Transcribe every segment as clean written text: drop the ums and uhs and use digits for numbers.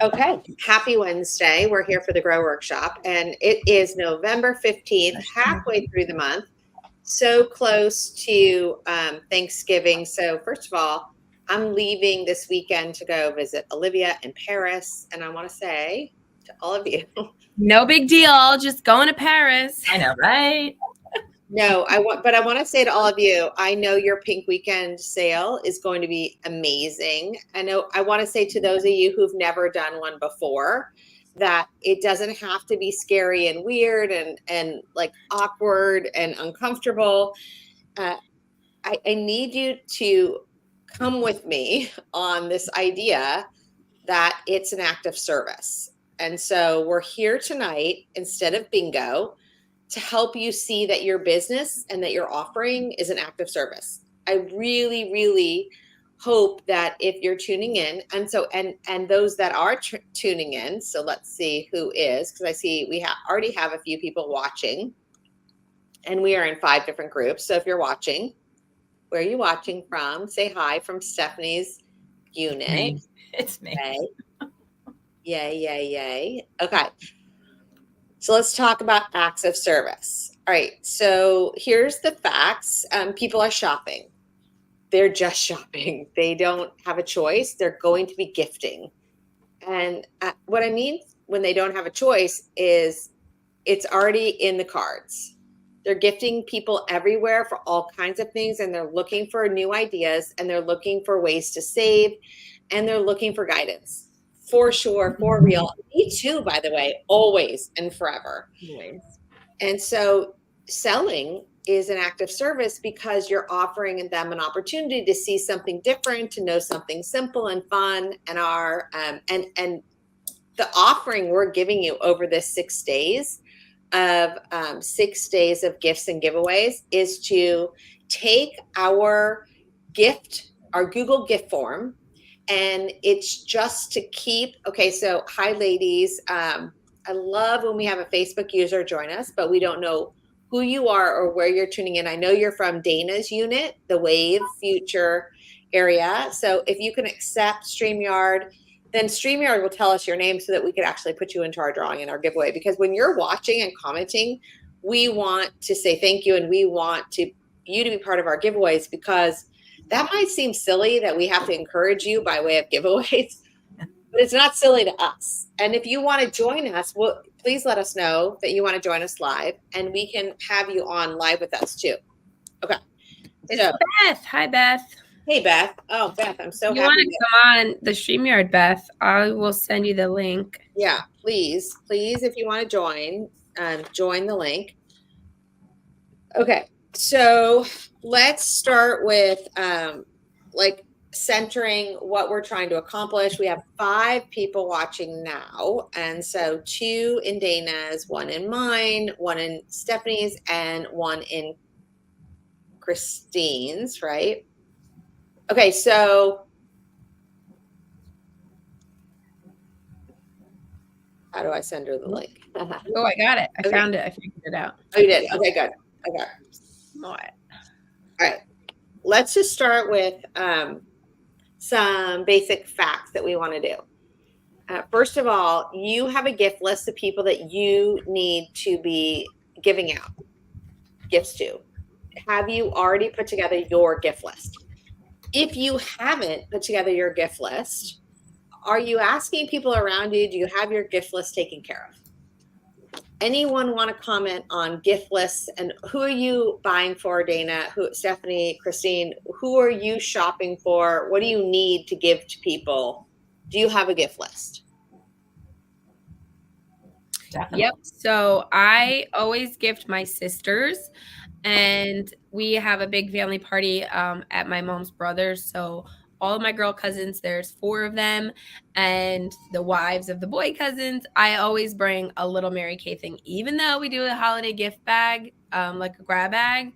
Okay, happy Wednesday. We're here for the Grow Workshop, and it is November 15th, halfway through the month, so close to Thanksgiving. So, first of all, I'm leaving this weekend to go visit Olivia in Paris, and I want to say to all of you, no big deal, just going to Paris. I know, right? No, I want to say to all of you, I know your pink weekend sale is going to be amazing. I want to say to those of you who've never done one before that it doesn't have to be scary and weird and like awkward and uncomfortable. I need you to come with me on this idea that it's an act of service. And so we're here tonight instead of bingo to help you see that your business and that your offering is an act of service. I really, really hope that if you're tuning in, and those that are tuning in, so let's see who is, because I see we already have a few people watching, and we are in 5 different groups. So if you're watching, where are you watching from? Say hi from Stephanie's unit. It's me. Okay. Yay. Okay. So let's talk about acts of service. All right. So here's the facts. People are shopping. They're just shopping. They don't have a choice. They're going to be gifting. And what I mean when they don't have a choice is it's already in the cards. They're gifting people everywhere for all kinds of things, and they're looking for new ideas, and they're looking for ways to save, and they're looking for guidance. For sure, for real. Me too, by the way, always and forever. Always. And so selling is an act of service because you're offering them an opportunity to see something different, to know something simple and fun. And and the offering we're giving you over this 6 days of 6 days of gifts and giveaways is to take our Google gift form. And it's just to keep, okay, so hi ladies. I love when we have a Facebook user join us, but we don't know who you are or where you're tuning in. I know you're from Dana's unit, the Wave Future area. So if you can accept StreamYard, then StreamYard will tell us your name so that we can actually put you into our drawing and our giveaway. Because when you're watching and commenting, we want to say thank you, and we want you to be part of our giveaways, because that might seem silly that we have to encourage you by way of giveaways, but it's not silly to us. And if you want to join us, please let us know that you want to join us live, and we can have you on live with us too. Okay. It's Beth. Hi, Beth. Hey, Beth. Oh, Beth, I'm so happy. You want to come on the StreamYard, Beth? I will send you the link. Yeah, please, if you want to join the link. Okay. So let's start with centering what we're trying to accomplish. We have 5 people watching now. And so 2 in Dana's, 1 in mine, 1 in Stephanie's, and 1 in Christine's, right? Okay, so how do I send her the link? Oh, I got it. I found it. I figured it out. Oh, you did? Okay, good. Okay. All right. Let's just start with some basic facts that we want to do. First of all, you have a gift list of people that you need to be giving out gifts to. Have you already put together your gift list? If you haven't put together your gift list, are you asking people around you, do you have your gift list taken care of? Anyone want to comment on gift lists, and who are you buying for, Dana? Stephanie, Christine, who are you shopping for? What do you need to give to people? Do you have a gift list? Definitely. Yep. So I always gift my sisters, and we have a big family party at my mom's brother's. So all of my girl cousins, there's 4 of them, and the wives of the boy cousins, I always bring a little Mary Kay thing. Even though we do a holiday gift bag, like a grab bag,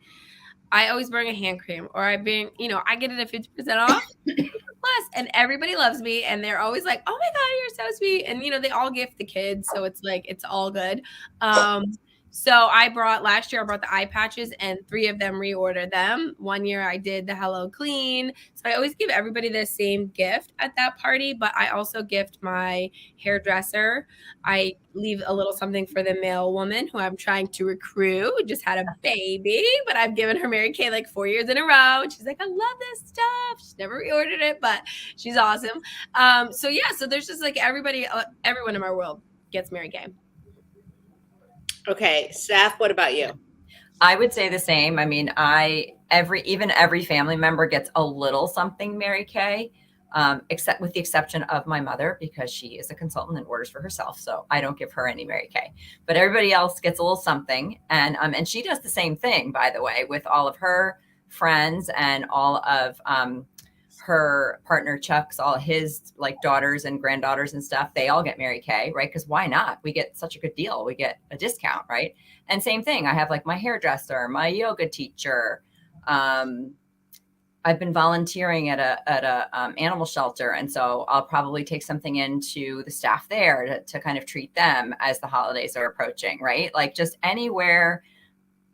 I always bring a hand cream, or I bring, I get it at 50% off plus, and everybody loves me, and they're always like, oh my God, you're so sweet. And, they all gift the kids. So it's like, it's all good. So last year I brought the eye patches and 3 of them reordered them. One year I did the Hello Clean. So I always give everybody the same gift at that party, but I also gift my hairdresser. I leave a little something for the mail woman who I'm trying to recruit, who just had a baby, but I've given her Mary Kay like 4 years in a row. And she's like, I love this stuff. She's never reordered it, but she's awesome. So there's just like everyone in my world gets Mary Kay. Okay, Steph, what about you? I would say the same. I mean, every family member gets a little something Mary Kay, except with the exception of my mother, because she is a consultant and orders for herself. So I don't give her any Mary Kay, but everybody else gets a little something. And she does the same thing, by the way, with all of her friends and all of, her partner Chuck's, all his like daughters and granddaughters and stuff, they all get Mary Kay, right? Because why not? We get such a good deal. We get a discount, right? And same thing. I have like my hairdresser, my yoga teacher. I've been volunteering at a animal shelter, and so I'll probably take something into the staff there to kind of treat them as the holidays are approaching, right? Like just anywhere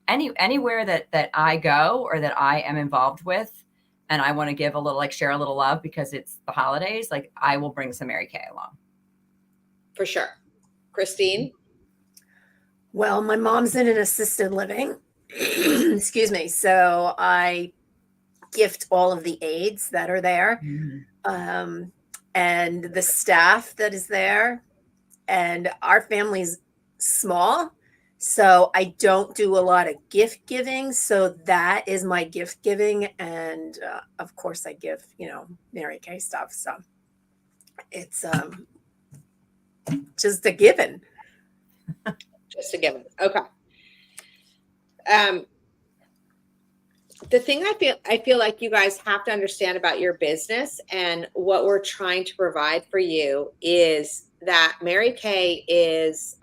that I go or that I am involved with, and I want to give a little, like share a little love because it's the holidays, like I will bring some Mary Kay along. For sure. Christine? Well, my mom's in an assisted living. Excuse me. So I gift all of the aides that are there, and the staff that is there. And our family's small, so I don't do a lot of gift giving. So that is my gift giving. And of course I give, Mary Kay stuff. So it's just a given. Just a given. Okay. The thing I feel like you guys have to understand about your business and what we're trying to provide for you is that Mary Kay is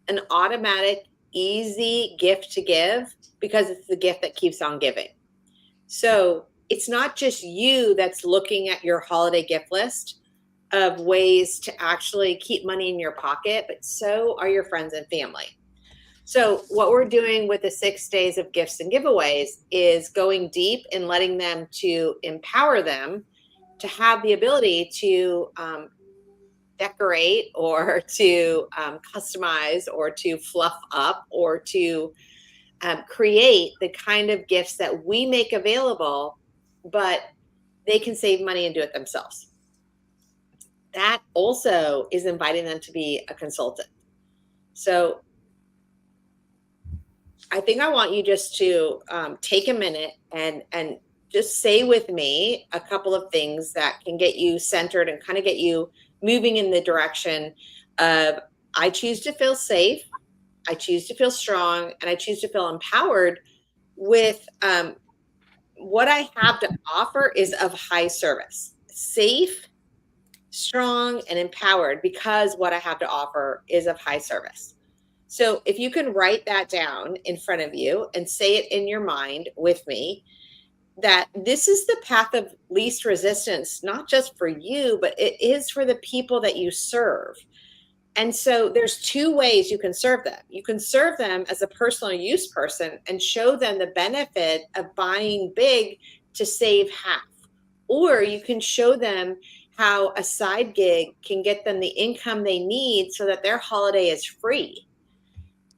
an automatic, easy gift to give because it's the gift that keeps on giving. So it's not just you that's looking at your holiday gift list of ways to actually keep money in your pocket, but so are your friends and family. So what we're doing with the 6 days of gifts and giveaways is going deep and letting them to empower them to have the ability to decorate or to customize or to fluff up or to create the kind of gifts that we make available, but they can save money and do it themselves. That also is inviting them to be a consultant. So I think I want you just to take a minute and just say with me a couple of things that can get you centered and kind of get you moving in the direction of I choose to feel safe, I choose to feel strong, and I choose to feel empowered with what I have to offer is of high service, safe, strong, and empowered because what I have to offer is of high service. So if you can write that down in front of you and say it in your mind with me, that this is the path of least resistance, not just for you, but it is for the people that you serve. And so there's 2 ways you can serve them. You can serve them as a personal use person and show them the benefit of buying big to save half. Or you can show them how a side gig can get them the income they need so that their holiday is free.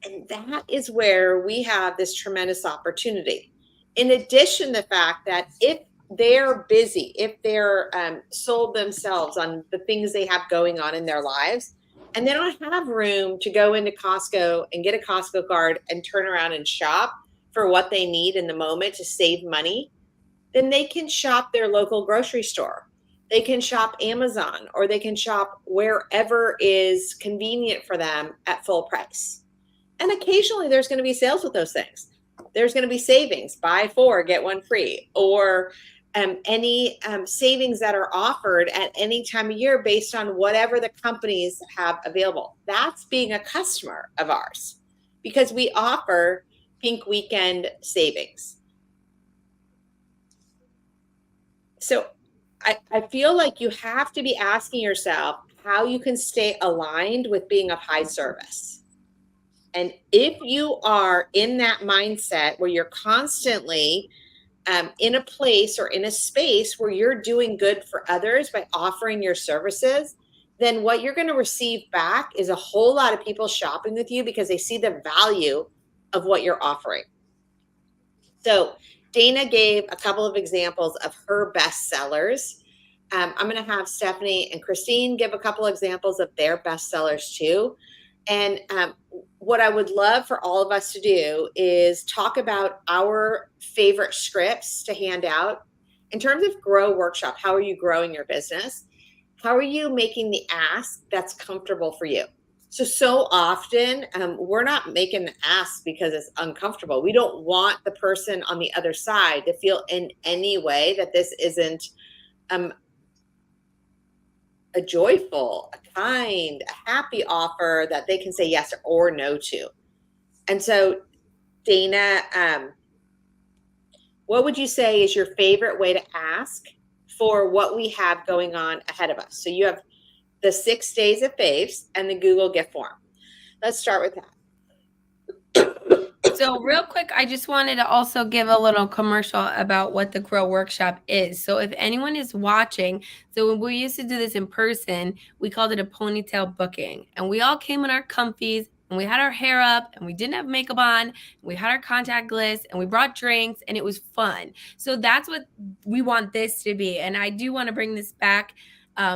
And that is where we have this tremendous opportunity. In addition, the fact that if they're busy, if they're sold themselves on the things they have going on in their lives, and they don't have room to go into Costco and get a Costco card and turn around and shop for what they need in the moment to save money, then they can shop their local grocery store. They can shop Amazon, or they can shop wherever is convenient for them at full price. And occasionally there's going to be sales with those things. There's going to be savings, buy 4, get 1 free, or any savings that are offered at any time of year based on whatever the companies have available. That's being a customer of ours because we offer Pink Weekend savings. So I feel like you have to be asking yourself how you can stay aligned with being of high service. And if you are in that mindset where you're constantly in a place or in a space where you're doing good for others by offering your services, then what you're going to receive back is a whole lot of people shopping with you because they see the value of what you're offering. So Dana gave a couple of examples of her best sellers. I'm going to have Stephanie and Christine give a couple of examples of their best sellers too. And what I would love for all of us to do is talk about our favorite scripts to hand out. In terms of Grow Workshop, how are you growing your business? How are you making the ask that's comfortable for you? So often we're not making the ask because it's uncomfortable. We don't want the person on the other side to feel in any way that this isn't a joyful, a kind, a happy offer that they can say yes or no to. And so, Dana, what would you say is your favorite way to ask for what we have going on ahead of us? So you have the 6 days of faves and the Google gift form. Let's start with that. So real quick, I just wanted to also give a little commercial about what the Grow Workshop is. So if anyone is watching, so when we used to do this in person, we called it a ponytail booking. And we all came in our comfies and we had our hair up and we didn't have makeup on. And we had our contact list and we brought drinks and it was fun. So that's what we want this to be. And I do want to bring this back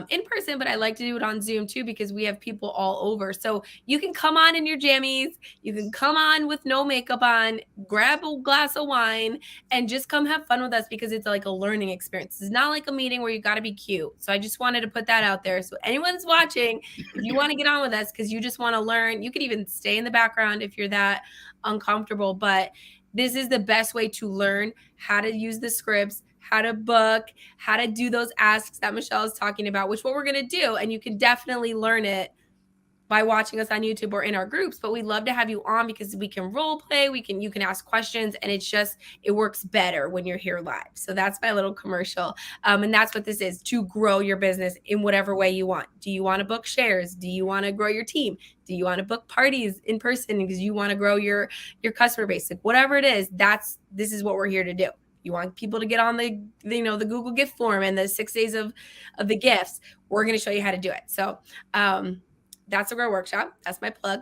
in person, but I like to do it on Zoom too because we have people all over. So you can come on in your jammies, you can come on with no makeup on, grab a glass of wine, and just come have fun with us because it's like a learning experience. It's not like a meeting where you got to be cute. So I just wanted to put that out there. So anyone's watching, if you want to get on with us because you just want to learn, you could even stay in the background if you're that uncomfortable. But this is the best way to learn how to use the scripts, how to book, how to do those asks that Michelle is talking about, which what we're going to do. And you can definitely learn it by watching us on YouTube or in our groups, but we'd love to have you on because we can role play, you can ask questions, and it works better when you're here live. So that's my little commercial. And that's what this is, to grow your business in whatever way you want. Do you want to book shares? Do you want to grow your team? Do you want to book parties in person because you want to grow your customer base? Like whatever it is, this is what we're here to do. You want people to get on the Google gift form and the 6 days of the gifts. We're going to show you how to do it. So that's a Grow Workshop. That's my plug.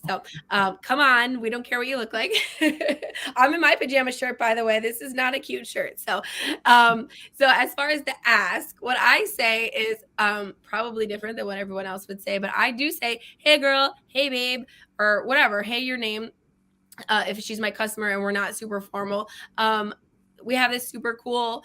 So come on. We don't care what you look like. I'm in my pajama shirt, by the way. This is not a cute shirt. So as far as the ask, what I say is probably different than what everyone else would say. But I do say, hey, girl, hey, babe, or whatever. Hey, your name. If she's my customer and we're not super formal. We have this super cool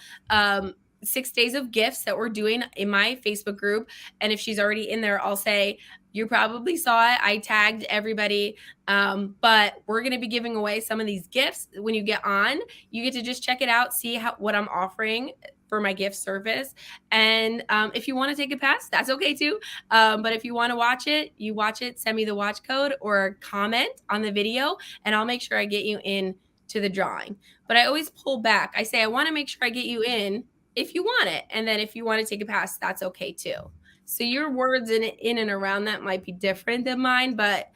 6 days of gifts that we're doing in my Facebook group. And if she's already in there, I'll say, you probably saw it. I tagged everybody. But we're going to be giving away some of these gifts. When you get on, you get to just check it out, see what I'm offering for my gift service. And if you want to take a pass, that's okay too. But if you want to watch it, you watch it, send me the watch code or comment on the video, and I'll make sure I get you in to the drawing. But I always pull back. I say, I want to make sure I get you in if you want it. And then if you want to take a pass, that's okay too. So your words in and around that might be different than mine, but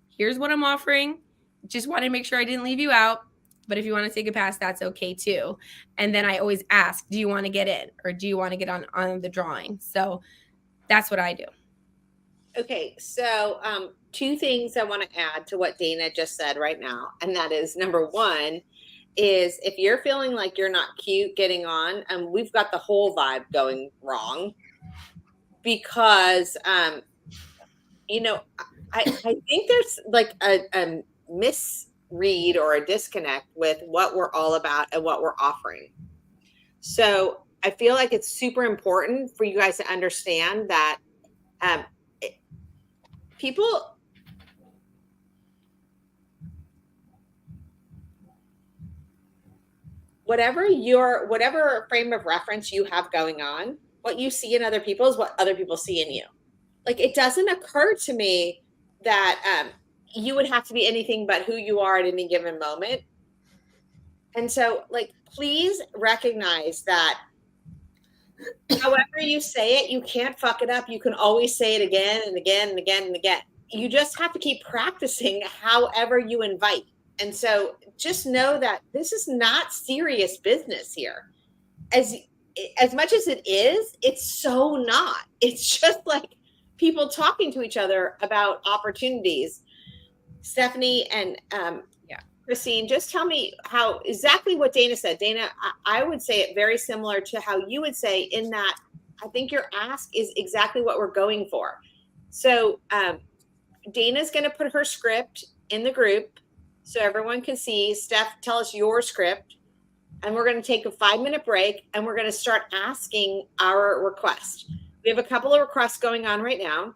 here's what I'm offering. Just want to make sure I didn't leave you out. But if you want to take a pass, that's okay too. And then I always ask, do you want to get in or do you want to get on the drawing? So that's what I do. Okay, so 2 things I want to add to what Dana just said right now. And that is, number 1 is if you're feeling like you're not cute getting on, we've got the whole vibe going wrong because, I think there's like a misread or a disconnect with what we're all about and what we're offering. So I feel like it's super important for you guys to understand that people, whatever frame of reference you have going on, what you see in other people is what other people see in you. Like, it doesn't occur to me that you would have to be anything but who you are at any given moment. And so, like, please recognize that however you say it, you can't fuck it up. You can always say it again and again and again and again. you just have to keep practicing however you invite. And so just know that this is not serious business here. As much as it is, it's so not. It's just like people talking to each other about opportunities. Stephanie and Christine, just tell me how exactly what Dana said. Dana, I would say it very similar to how you would say, in that I think your ask is exactly what we're going for. So Dana's going to put her script in the group so everyone can see. Steph, tell us your script. And we're going to take a 5-minute break, and we're going to start asking our request. We have a couple of requests going on right now.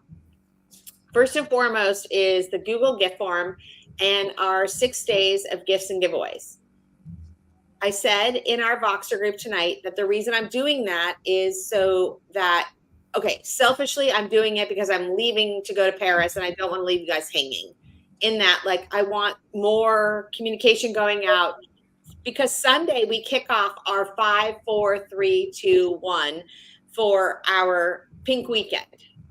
First and foremost is the Google gift form and our 6 days of gifts and giveaways. I said in our Voxer group tonight that the reason I'm doing that is so that, okay, selfishly, I'm doing it because I'm leaving to go to Paris and I don't want to leave you guys hanging. In that, like, I want more communication going out, because Sunday we kick off our 5, 4, 3, 2, 1 for our pink weekend.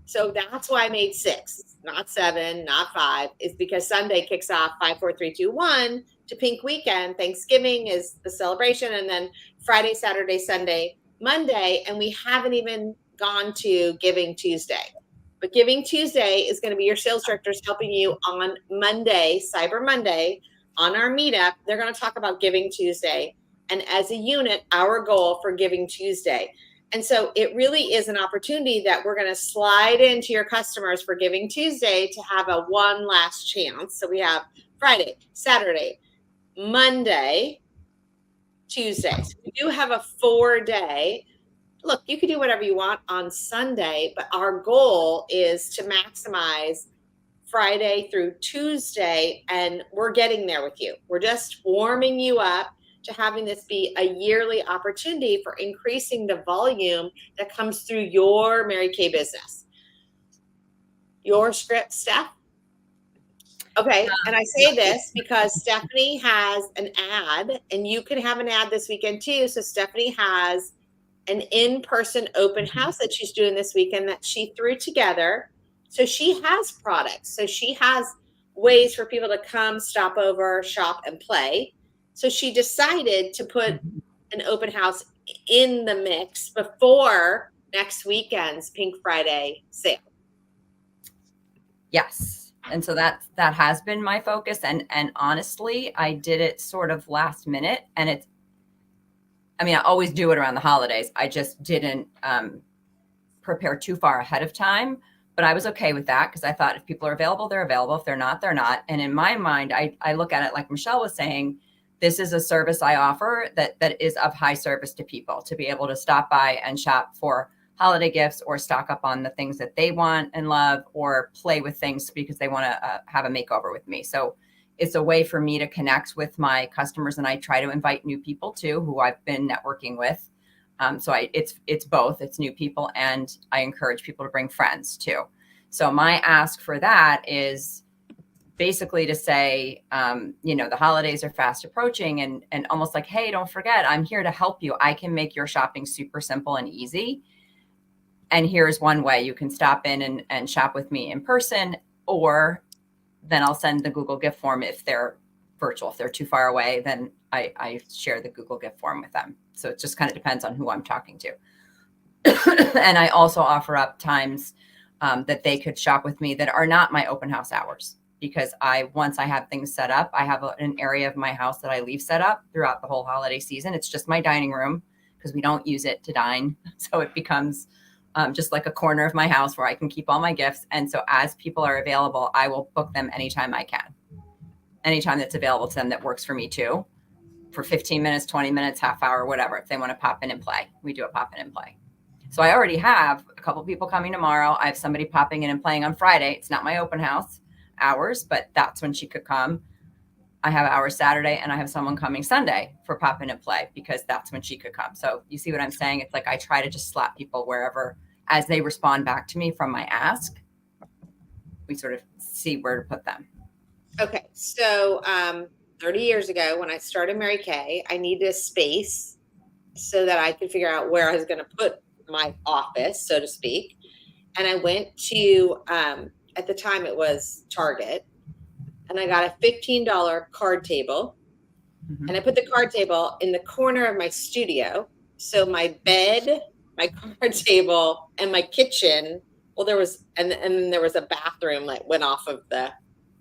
So that's why I made 6, not 7, not 5, is because Sunday kicks off 5, 4, 3, 2, 1 to pink weekend. Thanksgiving is the celebration, and then Friday, Saturday, Sunday, Monday, and we haven't even gone to Giving Tuesday. But Giving Tuesday is going to be your sales directors helping you on Monday, Cyber Monday, on our meetup. They're going to talk about Giving Tuesday, and as a unit, our goal for Giving Tuesday. And so it really is an opportunity that we're going to slide into your customers for Giving Tuesday to have a one last chance. So we have Friday, Saturday, Monday, Tuesday. So we do have a 4-day. Look, you can do whatever you want on Sunday, but our goal is to maximize Friday through Tuesday, and we're getting there with you. We're just warming you up to having this be a yearly opportunity for increasing the volume that comes through your Mary Kay business. Your script, Steph? Okay, and I say this because Stephanie has an ad, and you can have an ad this weekend too. So Stephanie has an in-person open house that she's doing this weekend that she threw together. So she has products. So she has ways for people to come, stop over, shop, and play. So she decided to put an open house in the mix before next weekend's Pink Friday sale. Yes. And so that has been my focus. And honestly, I did it sort of last minute, and I always do it around the holidays. I just didn't prepare too far ahead of time, but I was okay with that because I thought if people are available, they're available. If they're not, they're not. And in my mind, I look at it like Michelle was saying, this is a service I offer that is of high service to people, to be able to stop by and shop for holiday gifts or stock up on the things that they want and love, or play with things because they want to have a makeover with me. So it's a way for me to connect with my customers, and I try to invite new people too, who I've been networking with. So it's both, it's new people, and I encourage people to bring friends too. So my ask for that is basically to say, the holidays are fast approaching, and almost like, hey, don't forget, I'm here to help you. I can make your shopping super simple and easy. And here's one way you can stop in and shop with me in person, or then I'll send the Google gift form if they're virtual. If they're too far away, then I share the Google gift form with them. So it just kind of depends on who I'm talking to. And I also offer up times that they could shop with me that are not my open house hours, because once I have things set up, I have an area of my house that I leave set up throughout the whole holiday season. It's just my dining room because we don't use it to dine. So it becomes just like a corner of my house where I can keep all my gifts. And so as people are available, I will book them anytime I can. Anytime that's available to them that works for me too, for 15 minutes, 20 minutes, half hour, whatever. If they want to pop in and play, we do a pop in and play. So I already have a couple people coming tomorrow. I have somebody popping in and playing on Friday. It's not my open house hours, but that's when she could come. I have hours Saturday, and I have someone coming Sunday for pop in and play because that's when she could come. So you see what I'm saying? It's like I try to just slap people wherever, as they respond back to me from my ask, we sort of see where to put them. Okay. So 30 years ago when I started Mary Kay, I needed a space so that I could figure out where I was going to put my office, so to speak. And I went to a at the time it was Target, and I got a $15 card table. And I put the card table in the corner of my studio. So my bed, my card table, and my kitchen, well, there was, and there was a bathroom that went off of the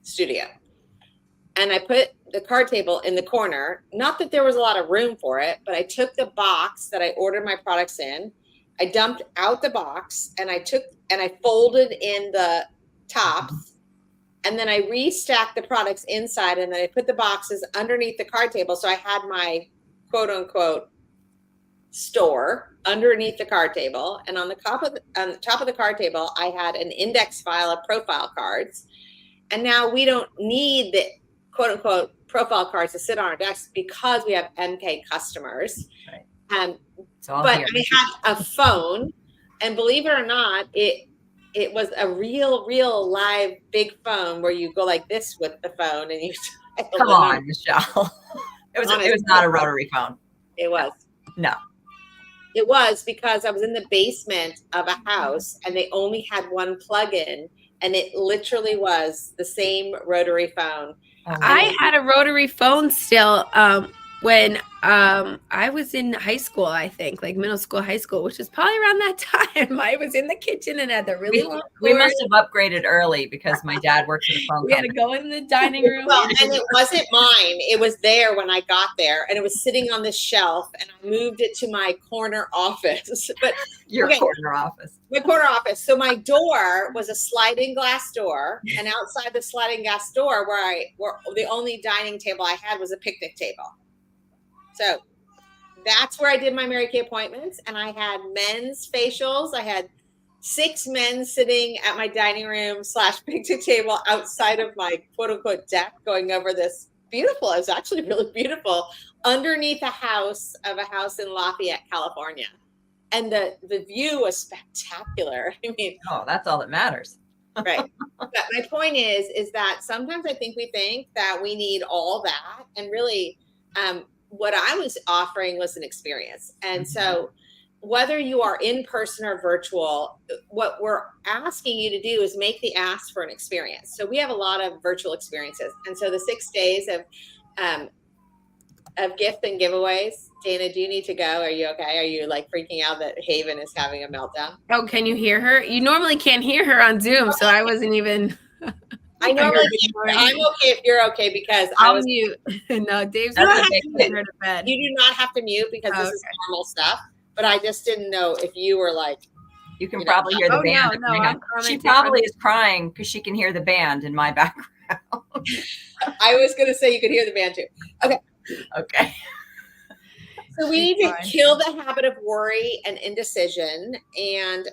studio. And I put the card table in the corner. Not that there was a lot of room for it, but I took the box that I ordered my products in. I dumped out the box, and I folded in the tops, and then I restacked the products inside, and then I put the boxes underneath the card table. So I had my quote unquote store underneath the card table. And on the top of the card table, I had an index file of profile cards. And now we don't need the quote unquote profile cards to sit on our desks because we have MK customers. Right. But I had a phone, and believe it or not, it was a real live big phone where you go like this with the phone and you come on, Michelle. It was not a rotary phone. It was. No. It was because I was in the basement of a house and they only had one plug-in, and it literally was the same rotary phone. I had a rotary phone still when I was in high school, I think, like middle school, high school, which is probably around that time. I was in the kitchen and had the really long cord. We must have upgraded early because my dad worked at a phone company. We had to go in the dining room. Well, and it wasn't mine. It was there when I got there, and it was sitting on this shelf, and I moved it to my corner office. But corner office. My corner office. So my door was a sliding glass door, and outside the sliding glass door, where the only dining table I had was a picnic table. So that's where I did my Mary Kay appointments, and I had men's facials. I had 6 men sitting at my dining room / picnic table outside of my quote unquote deck, going over this beautiful. It was actually really beautiful underneath a house in Lafayette, California. And the view was spectacular. I mean, that's all that matters. Right. But my point is that sometimes I think we think that we need all that, and really, what I was offering was an experience. And so whether you are in person or virtual, what we're asking you to do is make the ask for an experience. So we have a lot of virtual experiences. And so the 6 days of gift and giveaways. Dana, do you need to go? Are you okay? Are you like freaking out that Haven is having a meltdown? Oh, can you hear her? You normally can't hear her on Zoom, so I wasn't even... I'm okay if you're okay, because I'll mute. No, Dave's not taking her to bed. You do not have to mute because this is normal stuff. But I just didn't know if you were like. You can probably hear the band. No, she probably is crying because she can hear the band in my background. I was going to say you could hear the band too. Okay. Okay. So we need to kill the habit of worry and indecision, and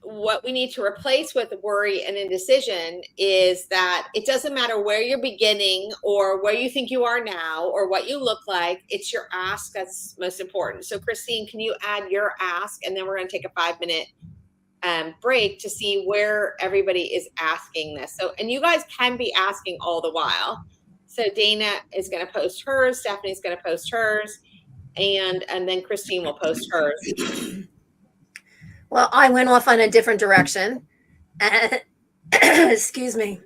what we need to replace with worry and indecision is that it doesn't matter where you're beginning or where you think you are now or what you look like. It's your ask that's most important. So Christine, can you add your ask, and then we're going to take a 5-minute break to see where everybody is asking this. So, and you guys can be asking all the while. So Dana is going to post hers, Stephanie's going to post hers, and then Christine will post hers. Well, I went off on a different direction. And, excuse me.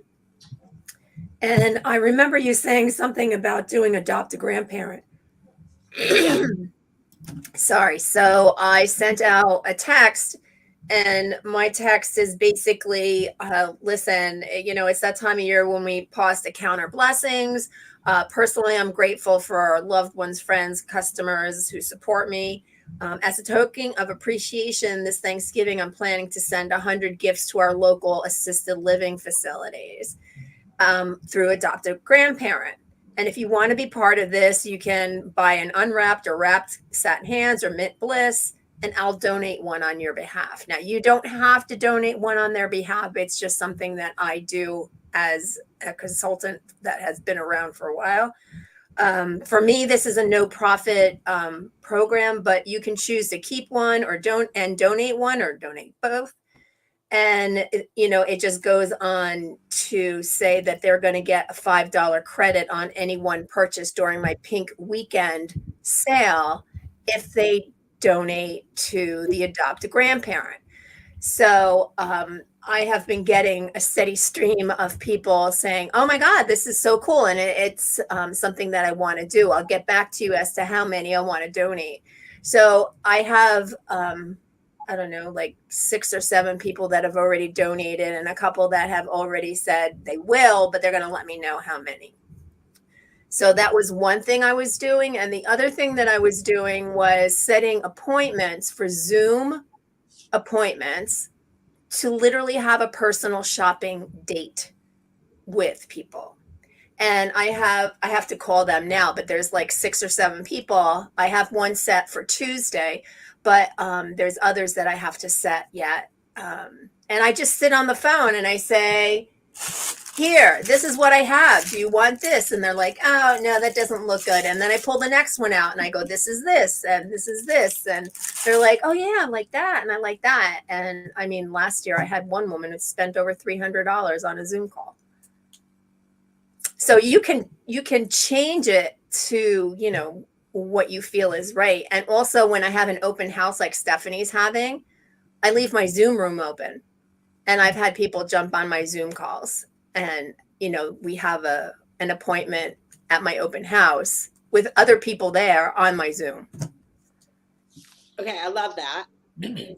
And I remember you saying something about doing adopt a grandparent. Sorry. So I sent out a text, and my text is basically, listen, it's that time of year when we pause to count our blessings. Personally, I'm grateful for our loved ones, friends, customers who support me. As a token of appreciation, this Thanksgiving, I'm planning to send 100 gifts to our local assisted living facilities through Adopt a Grandparent. And if you want to be part of this, you can buy an unwrapped or wrapped satin hands or mint bliss, and I'll donate one on your behalf. Now, you don't have to donate one on their behalf. It's just something that I do as a consultant that has been around for a while. For me, this is a no profit program, but you can choose to keep one or donate one or donate both. And, it just goes on to say that they're going to get a $5 credit on any one purchase during my Pink Weekend sale if they donate to the Adopt a Grandparent. So I have been getting a steady stream of people saying, "Oh my God, this is so cool," and it's something that I want to do. I'll get back to you as to how many I want to donate. So I have I don't know, like 6 or 7 people that have already donated, and a couple that have already said they will, but they're going to let me know how many. So that was one thing I was doing. And the other thing that I was doing was setting appointments for Zoom appointments to literally have a personal shopping date with people. And I have to call them now, but there's like 6 or 7 people. I have one set for Tuesday, but there's others that I have to set yet. And I just sit on the phone and I say, "Here, this is what I have. Do you want this?" And they're like, "Oh, no, that doesn't look good." And then I pull the next one out and I go, "This is this, and this is this." And they're like, "Oh, yeah, I like that, and I like that." And I mean, last year I had one woman who spent over $300 on a Zoom call. So you can change it to, what you feel is right. And also when I have an open house like Stephanie's having, I leave my Zoom room open. And I've had people jump on my Zoom calls, and we have an appointment at my open house with other people there on my Zoom. Okay, I love that.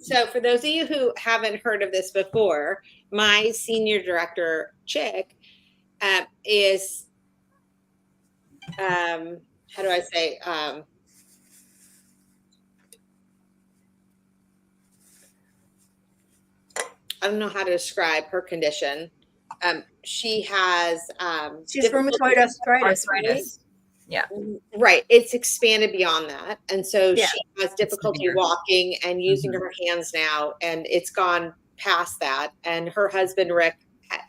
So for those of you who haven't heard of this before, my senior director, Chick, is, how do I say, I don't know how to describe her condition. She has She's rheumatoid arthritis, right? Yeah. Right. It's expanded beyond that. And so Yeah. she has difficulty walking and using her hands now, and it's gone past that. And her husband, Rick,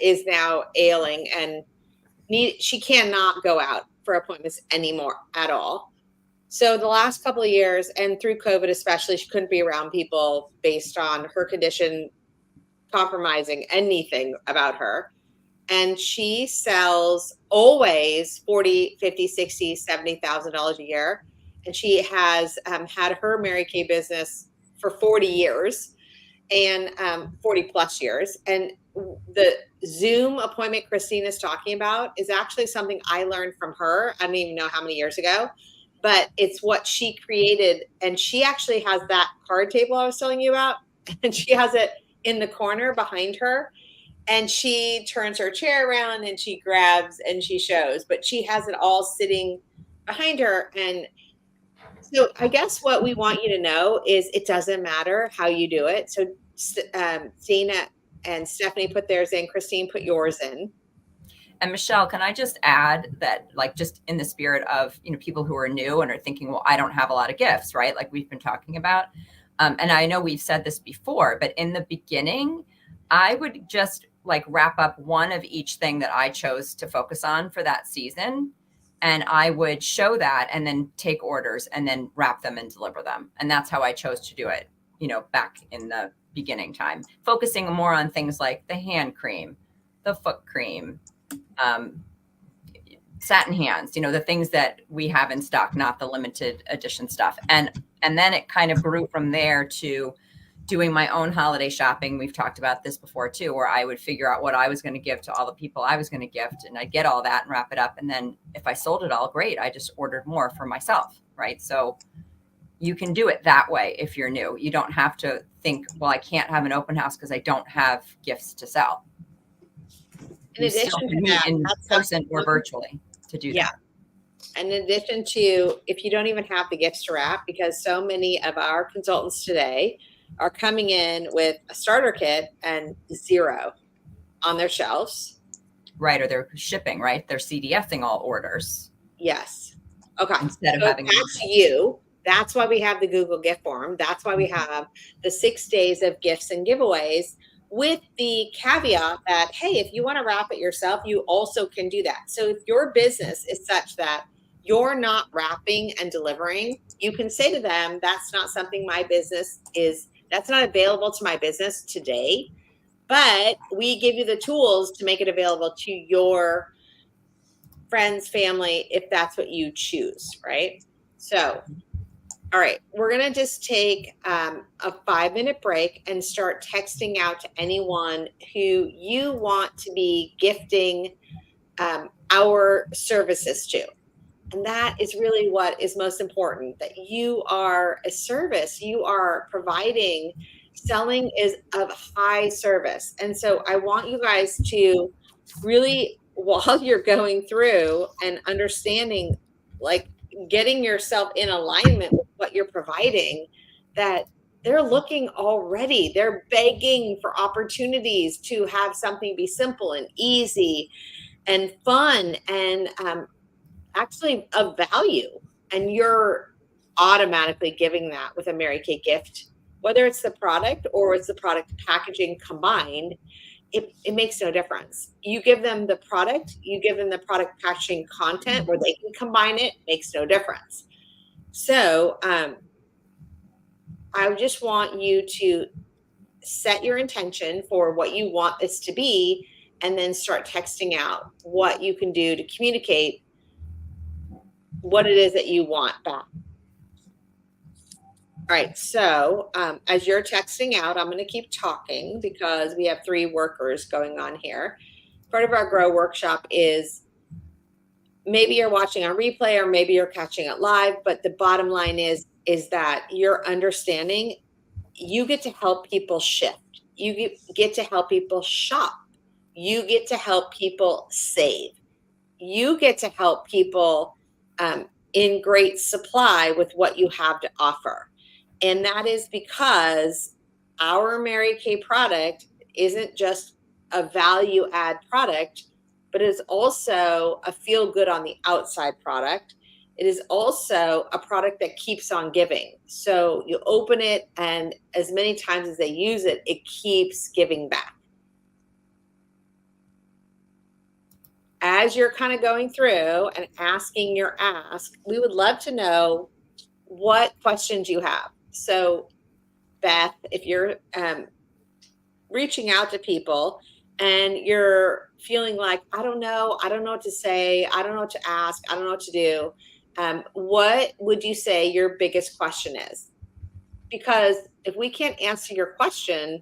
is now ailing and she cannot go out for appointments anymore at all. So the last couple of years, and through COVID especially, she couldn't be around people based on her condition compromising anything about her. And she sells always $40, $50, $60, $70,000 a year. And she has had her Mary Kay business for 40 years and 40 plus years. And the Zoom appointment Christine is talking about is actually something I learned from her. I don't even know how many years ago, but it's what she created. And she actually has that card table I was telling you about, and she has it in the corner behind her. And she turns her chair around and she grabs and she shows, but she has it all sitting behind her. And so I guess what we want you to know is it doesn't matter how you do it. So Dana and Stephanie put theirs in, Christine put yours in. And Michelle, can I just add that, like, just in the spirit of, people who are new and are thinking, well, I don't have a lot of gifts, right? Like we've been talking about. And I know we've said this before, but in the beginning, I would just wrap up one of each thing that I chose to focus on for that season. And I would show that and then take orders and then wrap them and deliver them. And that's how I chose to do it, back in the beginning time, focusing more on things like the hand cream, the foot cream, satin hands, the things that we have in stock, not the limited edition stuff. And then it kind of grew from there to doing my own holiday shopping. We've talked about this before too, where I would figure out what I was going to give to all the people I was going to gift, and I'd get all that and wrap it up. And then if I sold it all, great. I just ordered more for myself, right? So you can do it that way if you're new. You don't have to think, well, I can't have an open house because I don't have gifts to sell. In addition to that, in person or virtually to do that. And in addition to, if you don't even have the gifts to wrap, because so many of our consultants today are coming in with a starter kit and 0 on their shelves. Right. Or they're shipping, right? They're CDFing all orders. Yes. Okay. Instead of having that's you. That's why we have the Google gift form. That's why we have the 6 days of gifts and giveaways, with the caveat that, hey, if you want to wrap it yourself, you also can do that. So if your business is such that you're not wrapping and delivering, you can say to them, that's not something that's not available to my business today, but we give you the tools to make it available to your friends, family, if that's what you choose, right? So, All right, we're gonna just take a 5-minute break and start texting out to anyone who you want to be gifting our services to. And that is really what is most important, that you are a service, you are providing. Selling is of high service. And so I want you guys to really, while you're going through and understanding, like getting yourself in alignment with what you're providing, that they're looking already, they're begging for opportunities to have something be simple and easy and fun and actually of value, and you're automatically giving that with a Mary Kay gift, whether it's the product or it's the product packaging combined. It makes no difference. You give them the product, you give them the product packaging content where they can combine it, makes no difference. So I just want you to set your intention for what you want this to be, and then start texting out what you can do to communicate what it is that you want back. All right, so as you're texting out, I'm going to keep talking because we have 3 workers going on here. Part of our Grow workshop is maybe you're watching on replay or maybe you're catching it live, but the bottom line is that you're understanding you get to help people shift. You get to help people shop. You get to help people save. You get to help people in great supply with what you have to offer. And that is because our Mary Kay product isn't just a value add product, but it is also a feel good on the outside product. It is also a product that keeps on giving. So you open it, and as many times as they use it, it keeps giving back. As you're kind of going through and asking your ask, we would love to know what questions you have. So Beth, if you're reaching out to people and you're feeling like, I don't know what to say, I don't know what to ask, I don't know what to do, what would you say your biggest question is? Because if we can't answer your question,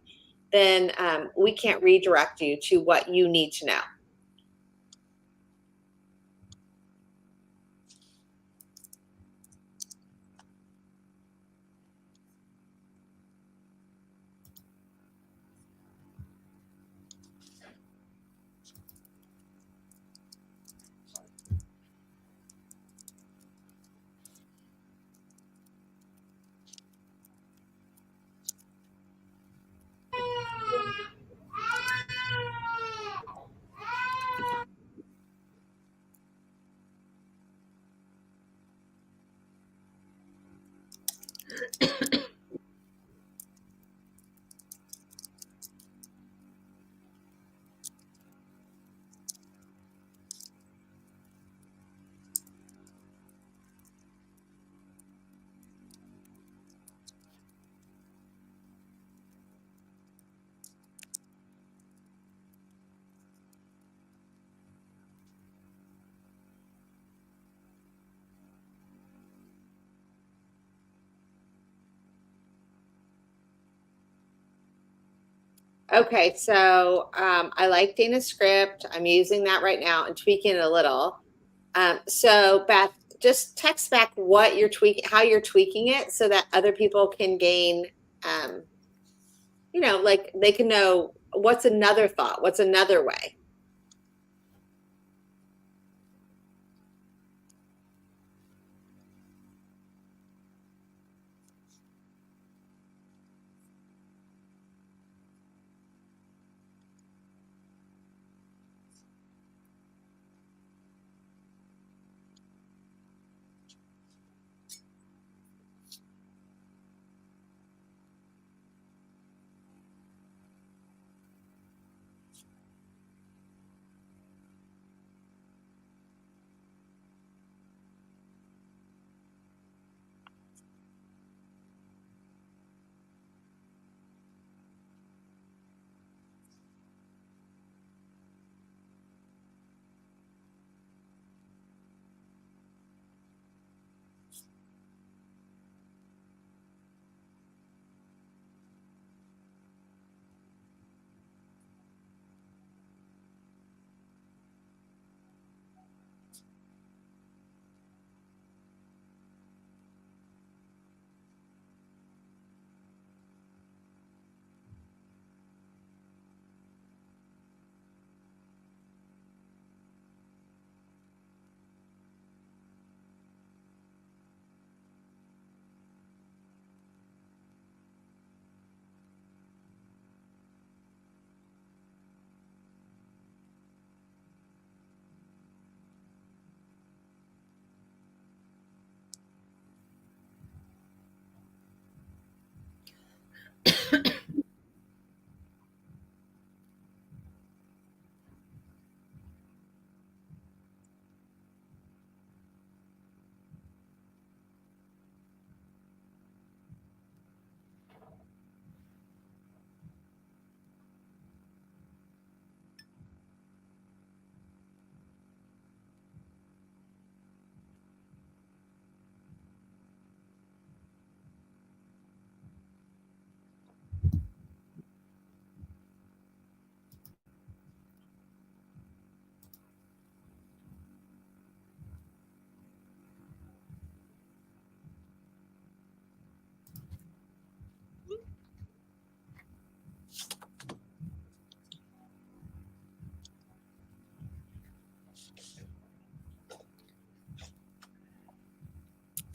then we can't redirect you to what you need to know. Okay, so I like Dana's script. I'm using that right now and tweaking it a little. So Beth, just text back what you're tweaking, how you're tweaking it, so that other people can gain, like they can know what's another thought, what's another way.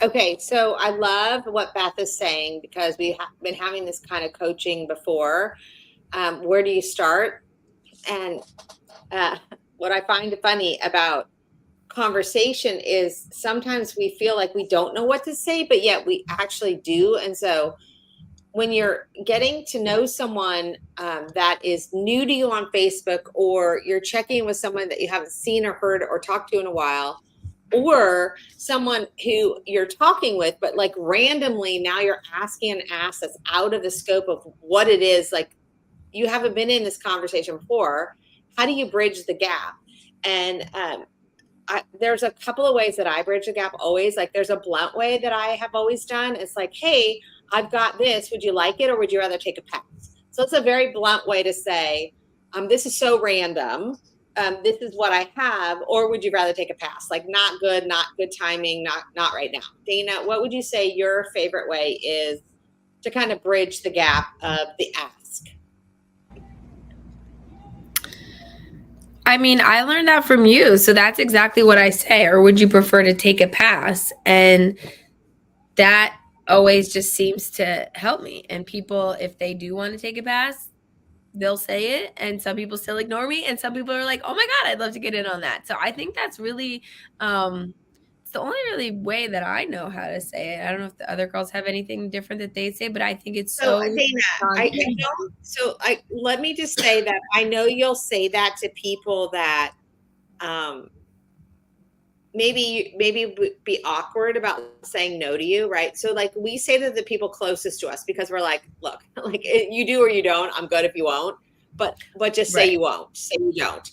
Okay, so I love what Beth is saying because we have been having this kind of coaching before. Where do you start? And what I find funny about conversation is sometimes we feel like we don't know what to say, but yet we actually do. And so when you're getting to know someone that is new to you on Facebook, or you're checking with someone that you haven't seen or heard or talked to in a while, or someone who you're talking with, but like randomly now you're asking an ask that's out of the scope of what it is, like you haven't been in this conversation before, how do you bridge the gap? And there's a couple of ways that I bridge the gap always. Like there's a blunt way that I have always done. It's like, hey, I've got this. Would you like it, or would you rather take a pass? So it's a very blunt way to say, this is so random. This is what I have, or would you rather take a pass? Like not good timing, not right now. Dana, what would you say your favorite way is to kind of bridge the gap of the ask? I mean, I learned that from you. So that's exactly what I say. Or would you prefer to take a pass? And that always just seems to help me. And people, if they do want to take a pass, they'll say it. And some people still ignore me. And some people are like, oh my God, I'd love to get in on that. So I think that's really, it's the only really way that I know how to say it. I don't know if the other girls have anything different that they say, but I think it's so. Dana, I don't. So let me just say that I know you'll say that to people that maybe be awkward about saying no to you, right? So like we say to the people closest to us because we're like, look, like you do or you don't. I'm good if you won't, but just say you won't, say you don't.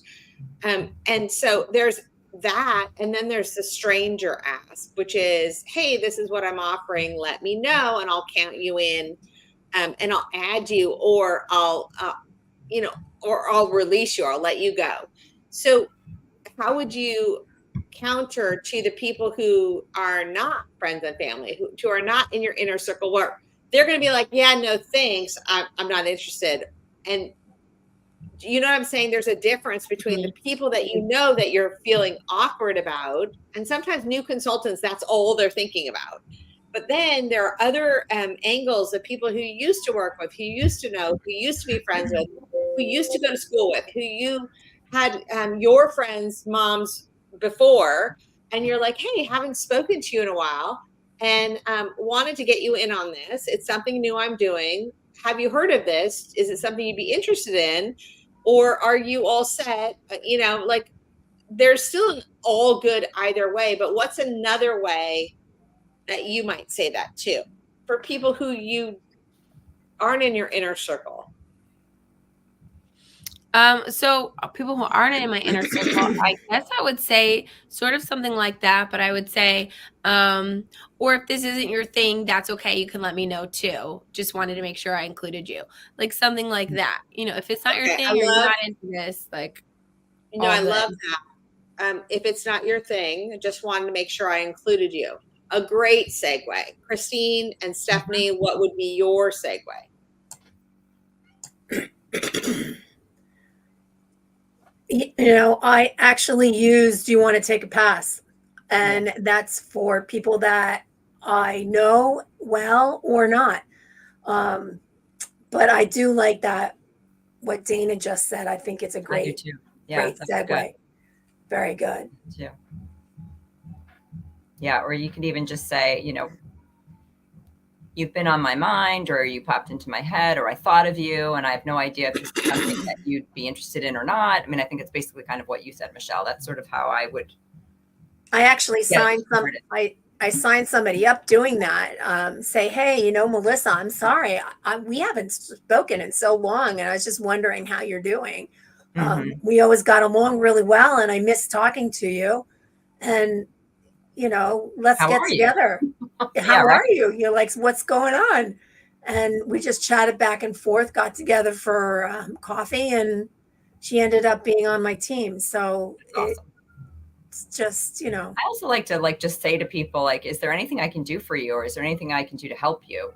And so there's that, and then there's the stranger ask, which is, hey, this is what I'm offering, let me know and I'll count you in, and I'll add you, or I'll or I'll release you, or I'll let you go. So how would you counter to the people who are not friends and family, who are not in your inner circle, where they're going to be like, yeah, no thanks, I'm not interested? And you know what I'm saying? There's a difference between the people that you know that you're feeling awkward about, and sometimes new consultants, that's all they're thinking about. But then there are other angles of people who you used to work with, who you used to know, who you used to be friends with, who you used to go to school with, who you had your friends' moms before, and you're like, hey, haven't spoken to you in a while, and wanted to get you in on this. It's something new I'm doing. Have you heard of this? Is it something you'd be interested in? Or are you all set? Like there's still all good either way, but what's another way that you might say that too for people who you aren't in your inner circle? So people who aren't in my inner circle, I guess I would say sort of something like that, but I would say, or if this isn't your thing, that's okay. You can let me know too. Just wanted to make sure I included you. Like something like that. If it's not your thing or you're not into this, like. I love that. If it's not your thing, just wanted to make sure I included you. A great segue. Christine and Stephanie, what would be your segue? I actually use, do you want to take a pass? And that's for people that I know well or not. But I do like that, what Dana just said. I think it's a great segue. Good. Very good. Yeah. Yeah, or you could even just say, you've been on my mind, or you popped into my head, or I thought of you, and I have no idea if this is something that you'd be interested in or not. I mean, I think it's basically kind of what you said, Michelle. That's sort of how I would. I actually Yeah, signed some. I signed somebody up doing that. Say, hey, Melissa, I'm sorry, we haven't spoken in so long, and I was just wondering how you're doing. We always got along really well, and I miss talking to you. And let's How get are you? together. Yeah, How right. are you? You're like, what's going on? And we just chatted back and forth, got together for coffee, and she ended up being on my team. So That's awesome. it's just, I also like to just say to people, like, is there anything I can do for you? Or is there anything I can do to help you?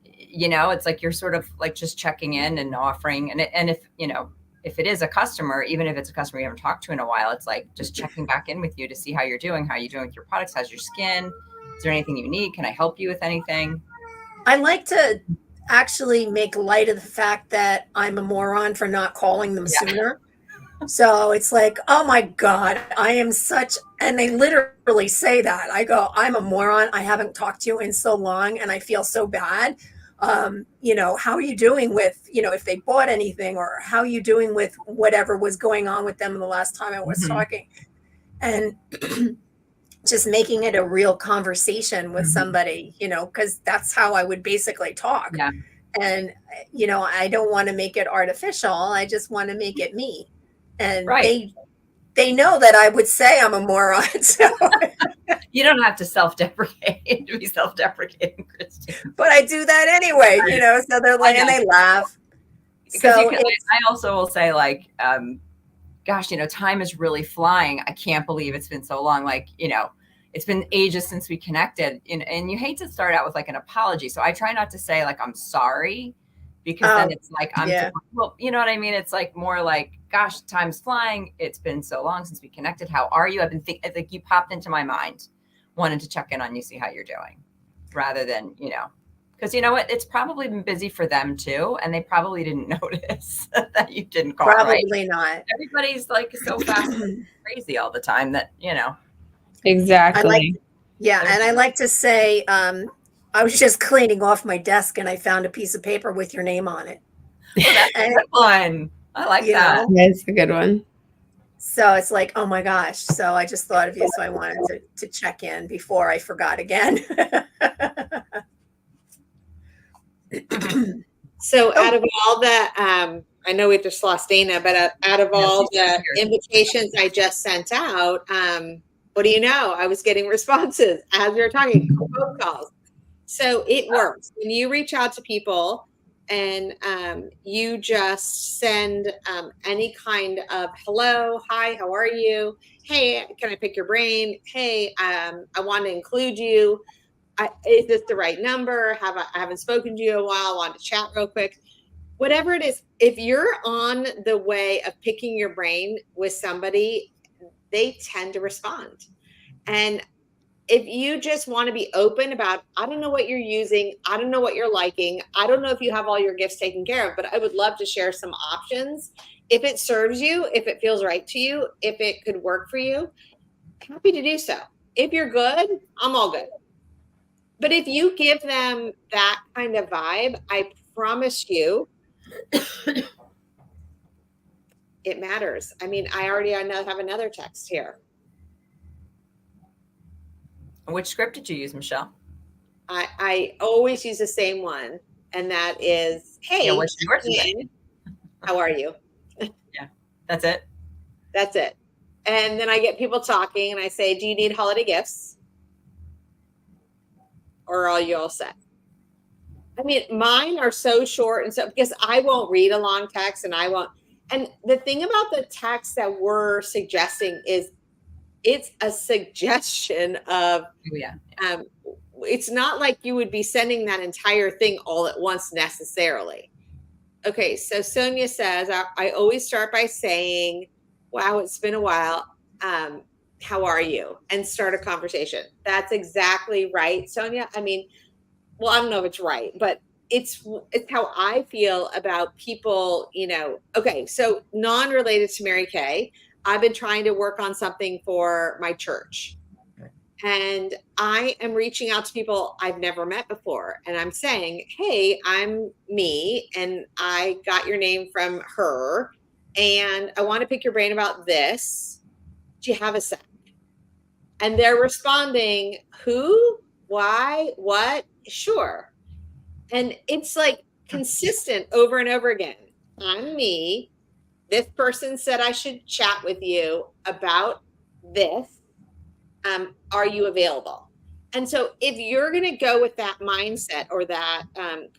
It's like, you're sort of like just checking in and offering. And if it is a customer, even if it's a customer you haven't talked to in a while, it's like just checking back in with you to see how you're doing with your products. How's your skin? Is there anything you need? Can I help you with anything? I like to actually make light of the fact that I'm a moron for not calling them sooner. So it's like, oh my God, I am such, and they literally say that. I go, I'm a moron. I haven't talked to you in so long and I feel so bad. How are you doing with, if they bought anything, or how are you doing with whatever was going on with them the last time I was talking? And just making it a real conversation with somebody, because that's how I would basically talk. Yeah. And, I don't want to make it artificial. I just want to make it me. And right. they know that I would say I'm a moron. So you don't have to self-deprecate to be self-deprecating, Christine. But I do that anyway, so they're like, and they laugh. Because I also will say, like, gosh, time is really flying. I can't believe it's been so long. Like, it's been ages since we connected, and you hate to start out with like an apology. So I try not to say like, I'm sorry, because then it's like, well, you know what I mean? It's like more like, gosh, time's flying. It's been so long since we connected. How are you? I've been thinking, like, you popped into my mind, wanted to check in on you, see how you're doing, rather than, because you know what? It's probably been busy for them too. And they probably didn't notice that you didn't call. Probably not. Everybody's like so fast and crazy all the time that, Exactly. And I like to say, I was just cleaning off my desk and I found a piece of paper with your name on it. Oh, that's a good one. I like that. That's a good one. So it's like, oh my gosh. So I just thought of you. So I wanted to check in before I forgot again. So out of all the, I know we just lost Dana, but out of all the invitations I just sent out, what do you know? I was getting responses as we were talking, phone calls. So it works. When you reach out to people and you just send any kind of hello, hi, how are you? Hey, can I pick your brain? Hey, I want to include you. Is this the right number? I haven't spoken to you in a while. I want to chat real quick. Whatever it is, if you're on the way of picking your brain with somebody, they tend to respond. And if you just want to be open about, I don't know what you're using, I don't know what you're liking, I don't know if you have all your gifts taken care of, but I would love to share some options. If it serves you, if it feels right to you, if it could work for you, happy to do so. If you're good, I'm all good. But if you give them that kind of vibe, I promise you, it matters. I mean, I have another text here. Which script did you use, Michelle? I always use the same one, and that is, hey, what's yours today? How are you? Yeah, that's it. That's it. And then I get people talking, and I say, do you need holiday gifts? Or are you all set? I mean, mine are so short and so, because I won't read a long text, and I won't. And the thing about the text that we're suggesting is it's a suggestion of, it's not like you would be sending that entire thing all at once necessarily. Okay, so Sonia says, I always start by saying, wow, it's been a while. How are you? And start a conversation. That's exactly right, Sonia. I mean, well, I don't know if it's right, but it's how I feel about people, Okay, so non-related to Mary Kay, I've been trying to work on something for my church. And I am reaching out to people I've never met before. And I'm saying, hey, I'm me, and I got your name from her, and I want to pick your brain about this. Do you have a sec? And they're responding, who, why, what, sure. And it's like consistent over and over again. I'm me. This person said I should chat with you about this. Are you available? And so if you're going to go with that mindset or that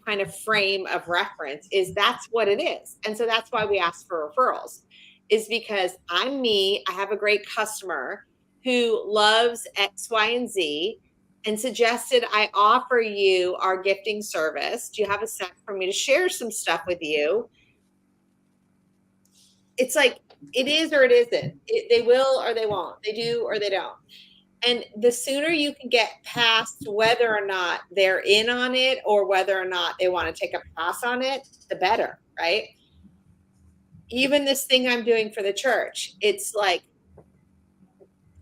kind of frame of reference, is that's what it is. And so that's why we ask for referrals, is because I'm me. I have a great customer who loves X, Y, and Z and suggested I offer you our gifting service. Do you have a sec for me to share some stuff with you? It's like, it is or it isn't. They will or they won't. They do or they don't. And the sooner you can get past whether or not they're in on it or whether or not they want to take a pass on it, the better, right? Even this thing I'm doing for the church, it's like,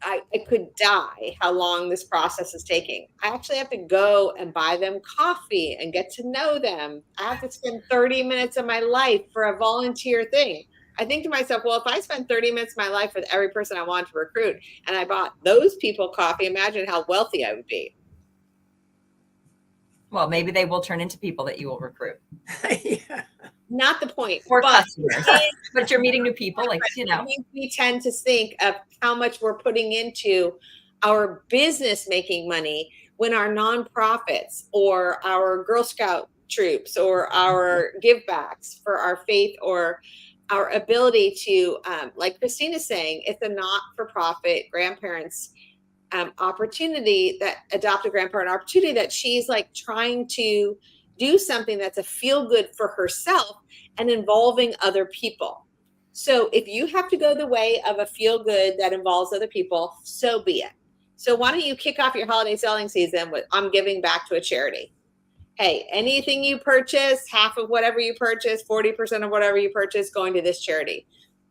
I could die how long this process is taking. I actually have to go and buy them coffee and get to know them. I have to spend 30 minutes of my life for a volunteer thing. I think to myself, well, if I spend 30 minutes of my life with every person I want to recruit and I bought those people coffee, imagine how wealthy I would be. Well, maybe they will turn into people that you will recruit. Yeah. Not the point. Or but customers. But you're meeting new people, like, you know. I think we tend to think of how much we're putting into our business making money when our nonprofits or our Girl Scout troops or our give backs for our faith or our ability to, like Christina's saying, it's a not-for-profit grandparents opportunity, that adopted grandparent opportunity, that she's like trying to do something that's a feel good for herself and involving other people. So if you have to go the way of a feel good that involves other people, so be it. So why don't you kick off your holiday selling season with, I'm giving back to a charity. Hey, anything you purchase, half of whatever you purchase, 40% of whatever you purchase going to this charity.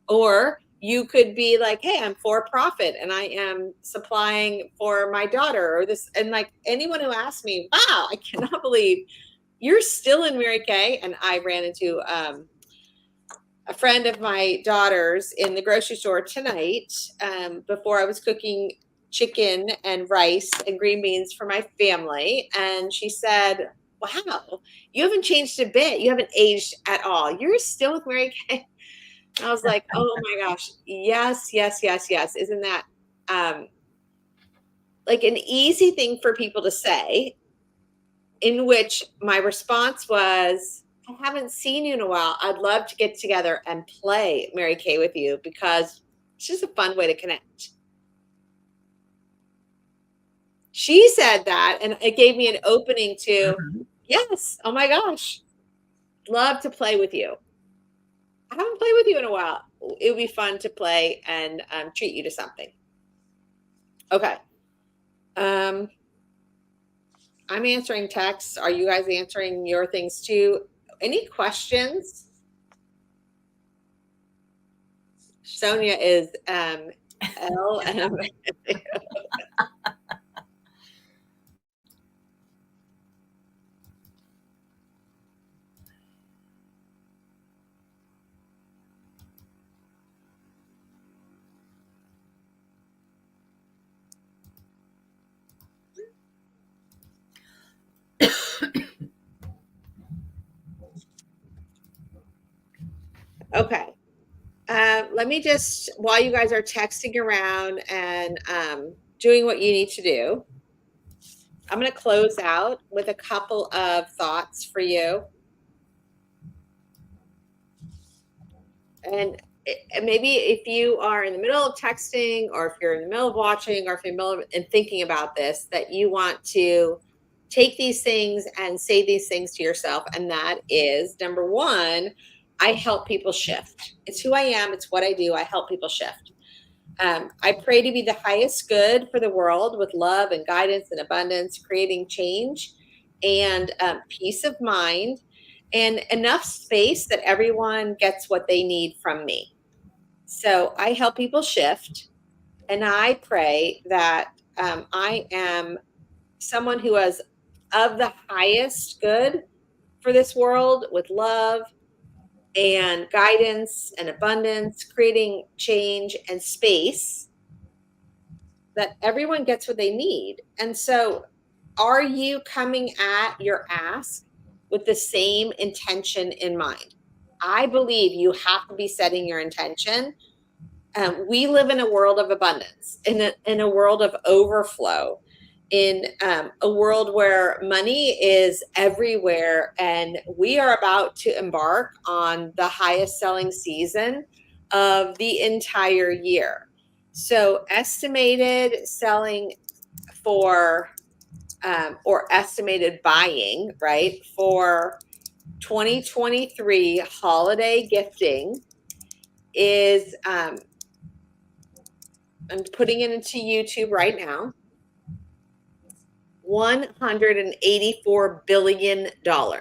Or you could be like, hey, I'm for profit and I am supplying for my daughter or this. And like anyone who asks me, wow, I cannot believe you're still in Mary Kay. And I ran into a friend of my daughter's in the grocery store tonight before I was cooking chicken and rice and green beans for my family. And she said, wow, you haven't changed a bit. You haven't aged at all. You're still with Mary Kay. I was like, oh my gosh, yes, yes, yes, yes. Isn't that like an easy thing for people to say, in which my response was, I haven't seen you in a while. I'd love to get together and play Mary Kay with you because it's just a fun way to connect. She said that, and it gave me an opening to, yes, oh my gosh, love to play with you. I haven't played with you in a while. It would be fun to play and treat you to something. Okay. I'm answering texts. Are you guys answering your things too? Any questions? Sonia is LM. Okay. Let me just, while you guys are texting around and doing what you need to do, I'm going to close out with a couple of thoughts for you. And maybe if you are in the middle of texting, or if you're in the middle of watching, or if you're in the middle of and thinking about this, that you want to take these things and say these things to yourself. And that is, number one, I help people shift. It's who I am. It's what I do. I help people shift. I pray to be the highest good for the world with love and guidance and abundance, creating change and peace of mind and enough space that everyone gets what they need from me. So I help people shift, and I pray that I am someone who is of the highest good for this world, with love and guidance and abundance, creating change and space that everyone gets what they need. And so, are you coming at your ask with the same intention in mind? I believe you have to be setting your intention. We live in a world of abundance, in a world of overflow, in a world where money is everywhere, and we are about to embark on the highest selling season of the entire year. So, estimated selling for or estimated buying, right, for 2023 holiday gifting is I'm putting it into YouTube right now. $184 billion. All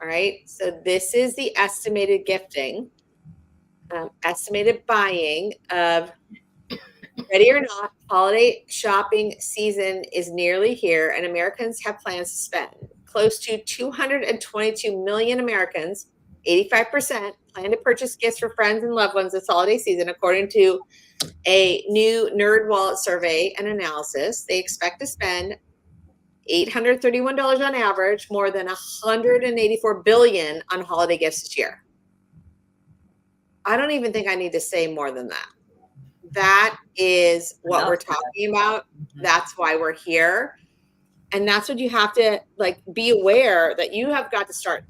right. So this is the estimated gifting, estimated buying of, ready or not, holiday shopping season is nearly here, and Americans have plans to spend. Close to 222 million Americans, 85%, plan to purchase gifts for friends and loved ones this holiday season, according to a new Nerd Wallet survey and analysis. They expect to spend $831 on average, more than $184 billion on holiday gifts this year. I don't even think I need to say more than that. That is what we're talking about. That's why we're here. And that's what you have to be aware that you have got to start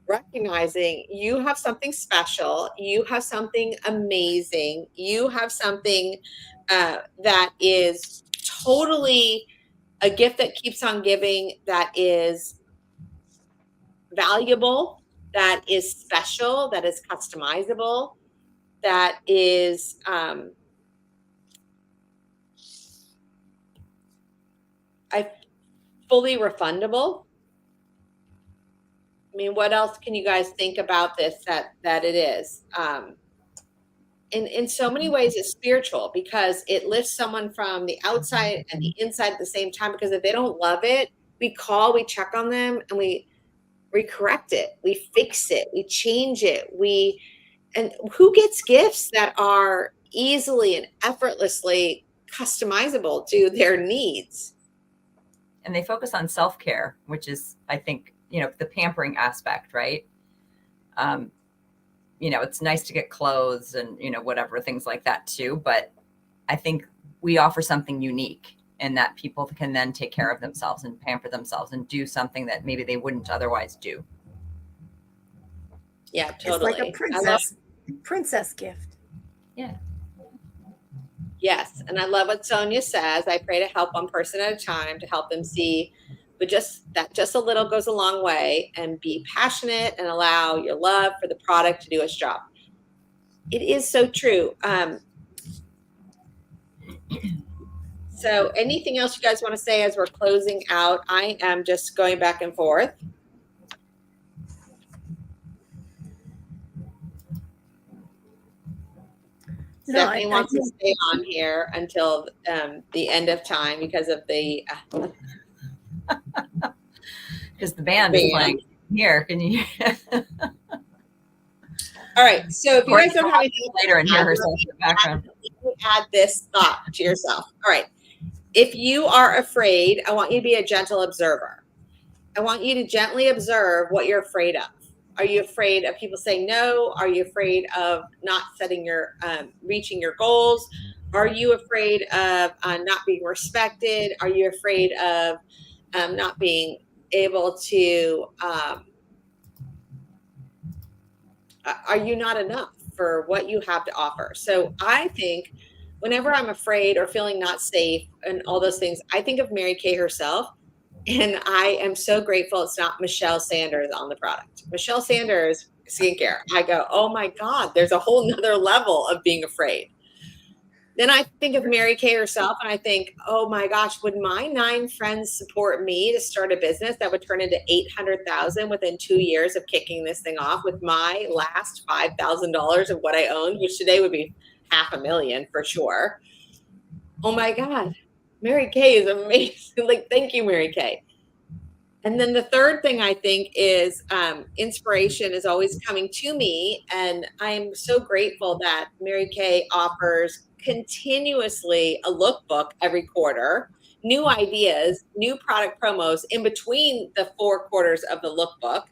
recognizing you have something special. You have something amazing. You have something that is totally a gift that keeps on giving, that is valuable, that is special, that is customizable, that is fully refundable. I mean, what else can you guys think about this that it is? In so many ways, it's spiritual, because it lifts someone from the outside and the inside at the same time. Because if they don't love it, we check on them, and we correct it, we fix it, we change it. And who gets gifts that are easily and effortlessly customizable to their needs? And they focus on self-care, which is, I think, the pampering aspect, right? It's nice to get clothes and, whatever, things like that too. But I think we offer something unique, in that people can then take care of themselves and pamper themselves and do something that maybe they wouldn't otherwise do. Yeah, totally. It's like a princess gift. Yeah. Yes. And I love what Sonia says. I pray to help one person at a time, to help them see, but just a little goes a long way, and be passionate and allow your love for the product to do its job. It is so true. So anything else you guys want to say as we're closing out? I am just going back and forth. Stephanie wants to stay on here until the end of time because of the because the band is playing here. Can you? All right. So if you guys don't have anything later and hear herself in the background, add this thought to yourself. All right. If you are afraid, I want you to be a gentle observer. I want you to gently observe what you're afraid of. Are you afraid of people saying no? Are you afraid of not reaching your goals? Are you afraid of not being respected? Are you afraid of not being able to, are you not enough for what you have to offer? So I think whenever I'm afraid or feeling not safe and all those things, I think of Mary Kay herself. And I am so grateful it's not Michelle Sanders on the product. Michelle Sanders skincare. I go, oh my God, there's a whole nother level of being afraid. Then I think of Mary Kay herself, and I think, oh my gosh, would my 9 friends support me to start a business that would turn into $800,000 within 2 years of kicking this thing off with my last $5,000 of what I owned, which today would be $500,000 for sure. Oh my God. Mary Kay is amazing. Like, thank you, Mary Kay. And then the third thing I think is inspiration is always coming to me. And I'm so grateful that Mary Kay offers continuously a lookbook every quarter, new ideas, new product promos in between the 4 quarters of the lookbook.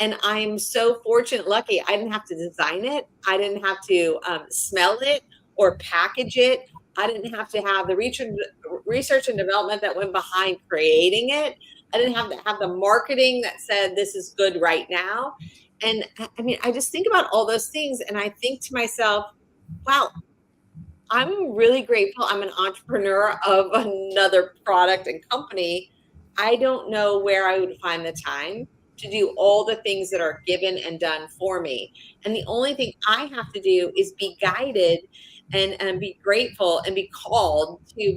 And I'm so fortunate, lucky, I didn't have to design it. I didn't have to smell it or package it. I didn't have to have the research and development that went behind creating it. I didn't have to have the marketing that said this is good right now. And I mean, I just think about all those things and I think to myself, wow, I'm really grateful I'm an entrepreneur of another product and company. I don't know where I would find the time to do all the things that are given and done for me. And the only thing I have to do is be guided and be grateful and be called to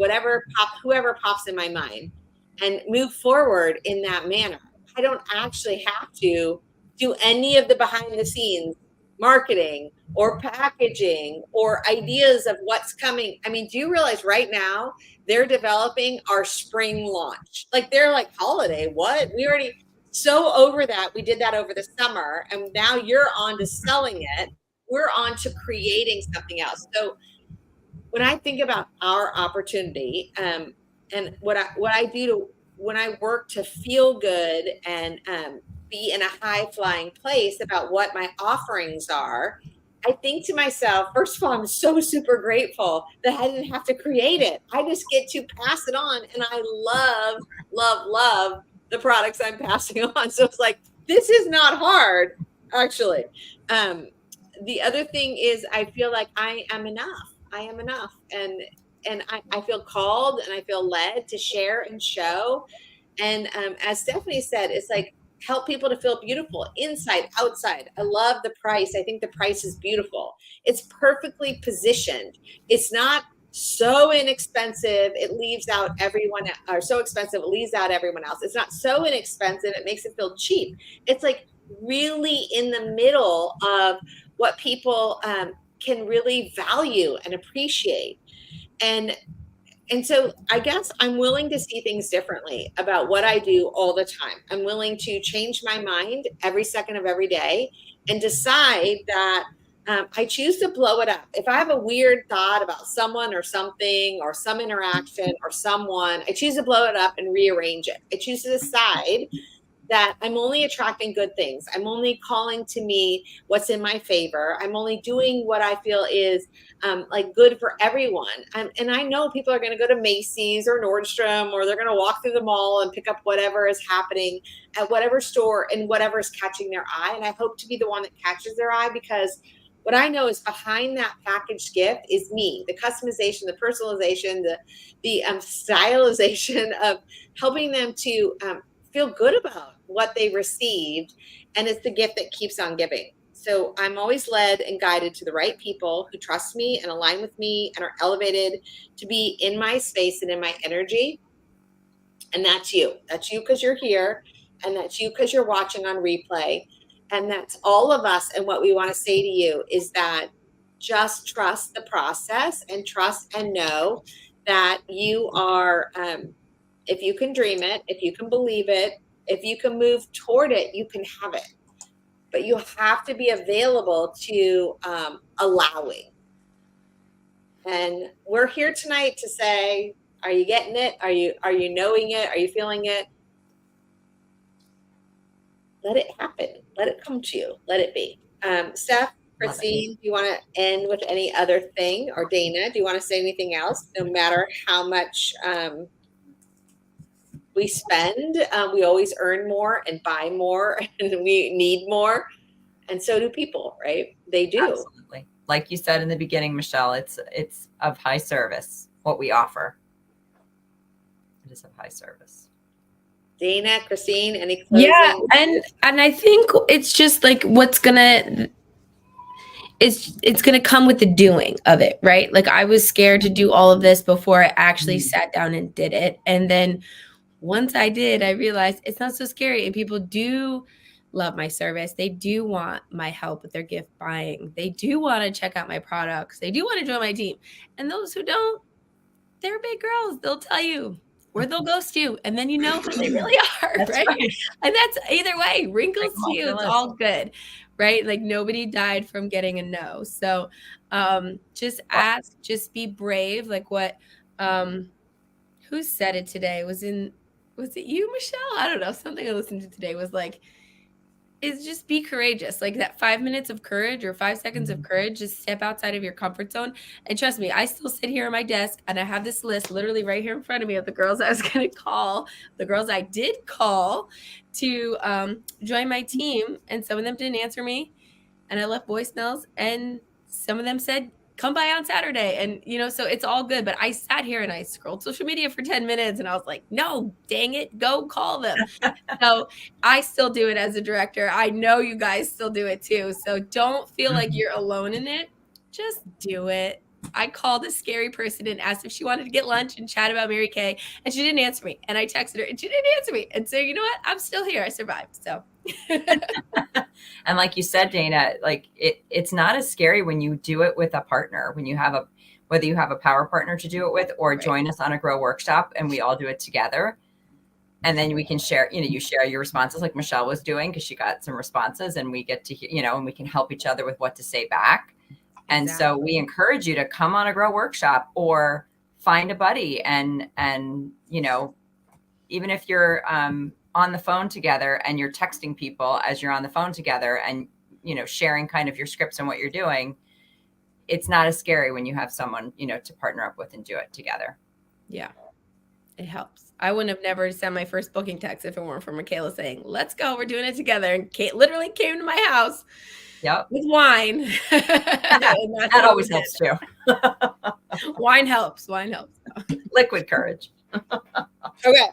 whoever pops in my mind and move forward in that manner. I don't actually have to do any of the behind the scenes marketing or packaging or ideas of what's coming. I mean, do you realize right now they're developing our spring launch? Like, they're like, holiday, what? We already so over that. We did that over the summer, and now you're on to selling it. We're on to creating something else. So when I think about our opportunity, and what I do to when I work to feel good and be in a high flying place about what my offerings are, I think to myself, first of all, I'm so super grateful that I didn't have to create it. I just get to pass it on, and I love the products I'm passing on. So it's like, this is not hard, actually. The other thing is I feel like I am enough. I am enough. And I feel called and I feel led to share and show. And as Stephanie said, it's like help people to feel beautiful inside, outside. I love the price. I think the price is beautiful. It's perfectly positioned. It's not so inexpensive it leaves out everyone, or so expensive it leaves out everyone else. It's not so inexpensive it makes it feel cheap. It's like really in the middle of what people can really value and appreciate. And and so I guess I'm willing to see things differently about what I do all the time. I'm willing to change my mind every second of every day and decide that I choose to blow it up. If I have a weird thought about someone or something or some interaction or someone, I choose to blow it up and rearrange it. I choose to decide that I'm only attracting good things. I'm only calling to me what's in my favor. I'm only doing what I feel is like good for everyone. And I know people are going to go to Macy's or Nordstrom, or they're going to walk through the mall and pick up whatever is happening at whatever store and whatever is catching their eye. And I hope to be the one that catches their eye, because what I know is behind that packaged gift is me, the customization, the personalization, the stylization of helping them to feel good about what they received. And it's the gift that keeps on giving. So I'm always led and guided to the right people who trust me and align with me and are elevated to be in my space and in my energy. And that's you. That's you because you're here. And that's you because you're watching on replay. And that's all of us. And what we want to say to you is that just trust the process and trust and know that you are, if you can dream it, if you can believe it, if you can move toward it, you can have it. But you have to be available to allowing. And we're here tonight to say, are you getting it? Are you knowing it? Are you feeling it? Let it happen. Let it come to you. Let it be. Steph, Christine, do you want to end with any other thing? Or Dana, do you want to say anything else? No matter how much we spend, we always earn more and buy more, and we need more. And so do people, right? They do. Absolutely. Like you said in the beginning, Michelle, it's of high service, what we offer. It is of high service. Dana, Christine, any closing? Yeah, and I think it's just like it's gonna come with the doing of it, right? Like, I was scared to do all of this before I actually sat down and did it. And then once I did, I realized it's not so scary. And people do love my service. They do want my help with their gift buying. They do want to check out my products. They do want to join my team. And those who don't, they're big girls. They'll tell you, or they'll ghost you, and then you know who they really are, right? And that's either way, wrinkles to you, it's all good, right? Like nobody died from getting a no. So just ask, just be brave. Like what who said it today? Was it you, Michelle? I don't know. Something I listened to today was like, is just be courageous. Like that 5 minutes of courage or 5 seconds of courage, just step outside of your comfort zone. And trust me, I still sit here at my desk and I have this list literally right here in front of me of the girls I was going to call, the girls I did call to join my team. And some of them didn't answer me. And I left voicemails and some of them said, come by on Saturday. And, you know, so it's all good. But I sat here and I scrolled social media for 10 minutes and I was like, no, dang it, go call them. So I still do it as a director. I know you guys still do it too. So don't feel like you're alone in it. Just do it. I called a scary person and asked if she wanted to get lunch and chat about Mary Kay. And she didn't answer me. And I texted her and she didn't answer me. And so, you know what? I'm still here. I survived. So. And like you said, Dana, like it's not as scary when you do it with a partner, when you have whether you have a power partner to do it with or join us on a grow workshop and we all do it together. And then we can share, you share your responses like Michelle was doing because she got some responses and we get to hear, and we can help each other with what to say back. And so we encourage you to come on a grow workshop or find a buddy and even if you're on the phone together and you're texting people as you're on the phone together and, sharing kind of your scripts and what you're doing, it's not as scary when you have someone, to partner up with and do it together. Yeah, it helps. I wouldn't have never sent my first booking text if it weren't for Michaela saying, let's go, we're doing it together. And Kate literally came to my house with wine. Yeah, that always helps too. Wine helps. Liquid courage. Okay.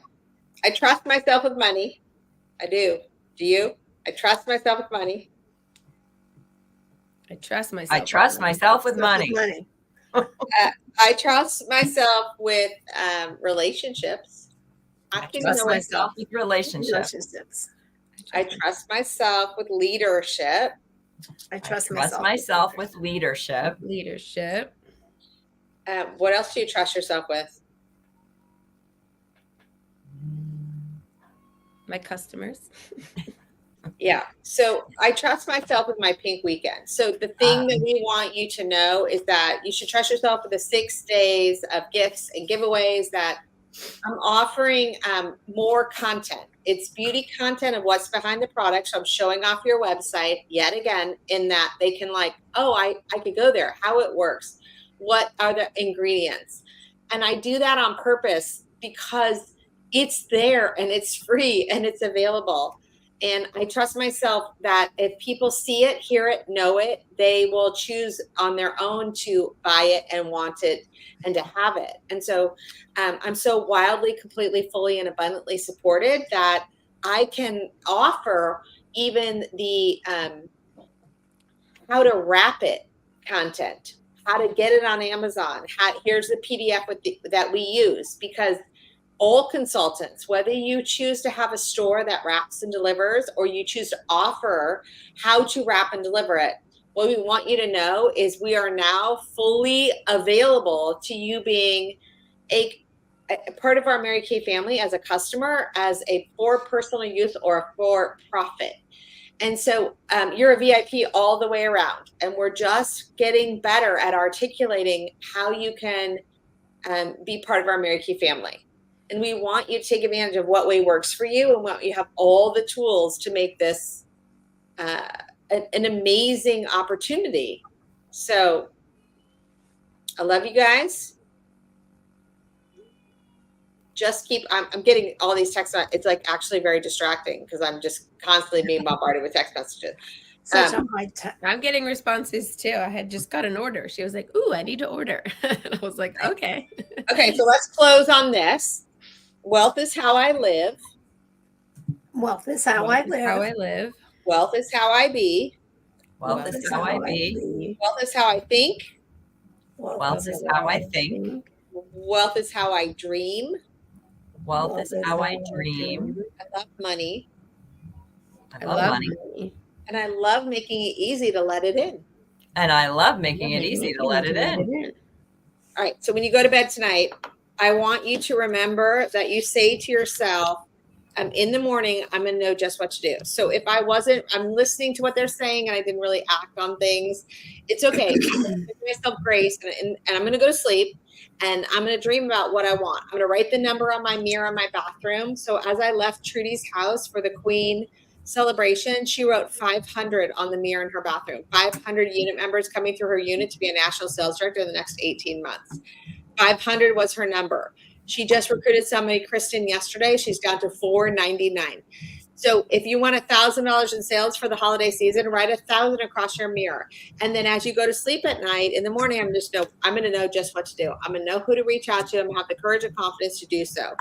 I trust myself with money. I do. Do you? I trust myself with money. I trust myself. I trust myself with money. I trust myself with relationships. I trust myself with relationships. I trust myself with leadership. I trust myself with leadership. What else do you trust yourself with? My customers. Yeah. So I trust myself with my pink weekend. So the thing that we want you to know is that you should trust yourself with the 6 days of gifts and giveaways that I'm offering more content. It's beauty content of what's behind the product. So I'm showing off your website yet again in that they can I could go there, how it works, what are the ingredients. And I do that on purpose because it's there and it's free and it's available. And I trust myself that if people see it, hear it, know it, they will choose on their own to buy it and want it and to have it. And so I'm so wildly, completely, fully, and abundantly supported that I can offer even the how to wrap it content, how to get it on Amazon. Here's the PDF that we use, because all consultants, whether you choose to have a store that wraps and delivers or you choose to offer how to wrap and deliver it, what we want you to know is we are now fully available to you being a part of our Mary Kay family as a customer, as a for personal use or a for profit. And so you're a VIP all the way around. And we're just getting better at articulating how you can be part of our Mary Kay family. And we want you to take advantage of what way works for you and want you to have all the tools to make this an amazing opportunity. So I love you guys. Just I'm getting all these texts. It's actually very distracting because I'm just constantly being bombarded with text messages. I'm getting responses too. I had just got an order. She was like, ooh, I need to order. And I was like, okay. Okay, so let's close on this. Wealth is how I live. Wealth is how I live. Wealth is how I be. Wealth is how I be. Wealth is how I think. Wealth is how I think. Wealth is how I dream. Wealth is how I dream. I love money. I love money. And I love making it easy to let it in. And I love making it easy to let it in. All right. So when you go to bed tonight, I want you to remember that you say to yourself, in the morning, I'm going to know just what to do. So if I'm listening to what they're saying and I didn't really act on things, it's okay. Give myself grace and I'm going to go to sleep and I'm going to dream about what I want. I'm going to write the number on my mirror in my bathroom. So as I left Trudy's house for the Queen celebration, she wrote 500 on the mirror in her bathroom, 500 unit members coming through her unit to be a national sales director in the next 18 months. 500 was her number. She just recruited somebody, Kristen, yesterday. She's down to 499. So if you want $1,000 in sales for the holiday season, write 1,000 across your mirror. And then as you go to sleep at night, in the morning, I'm going to know just what to do. I'm going to know who to reach out to. I'm going to have the courage and confidence to do so.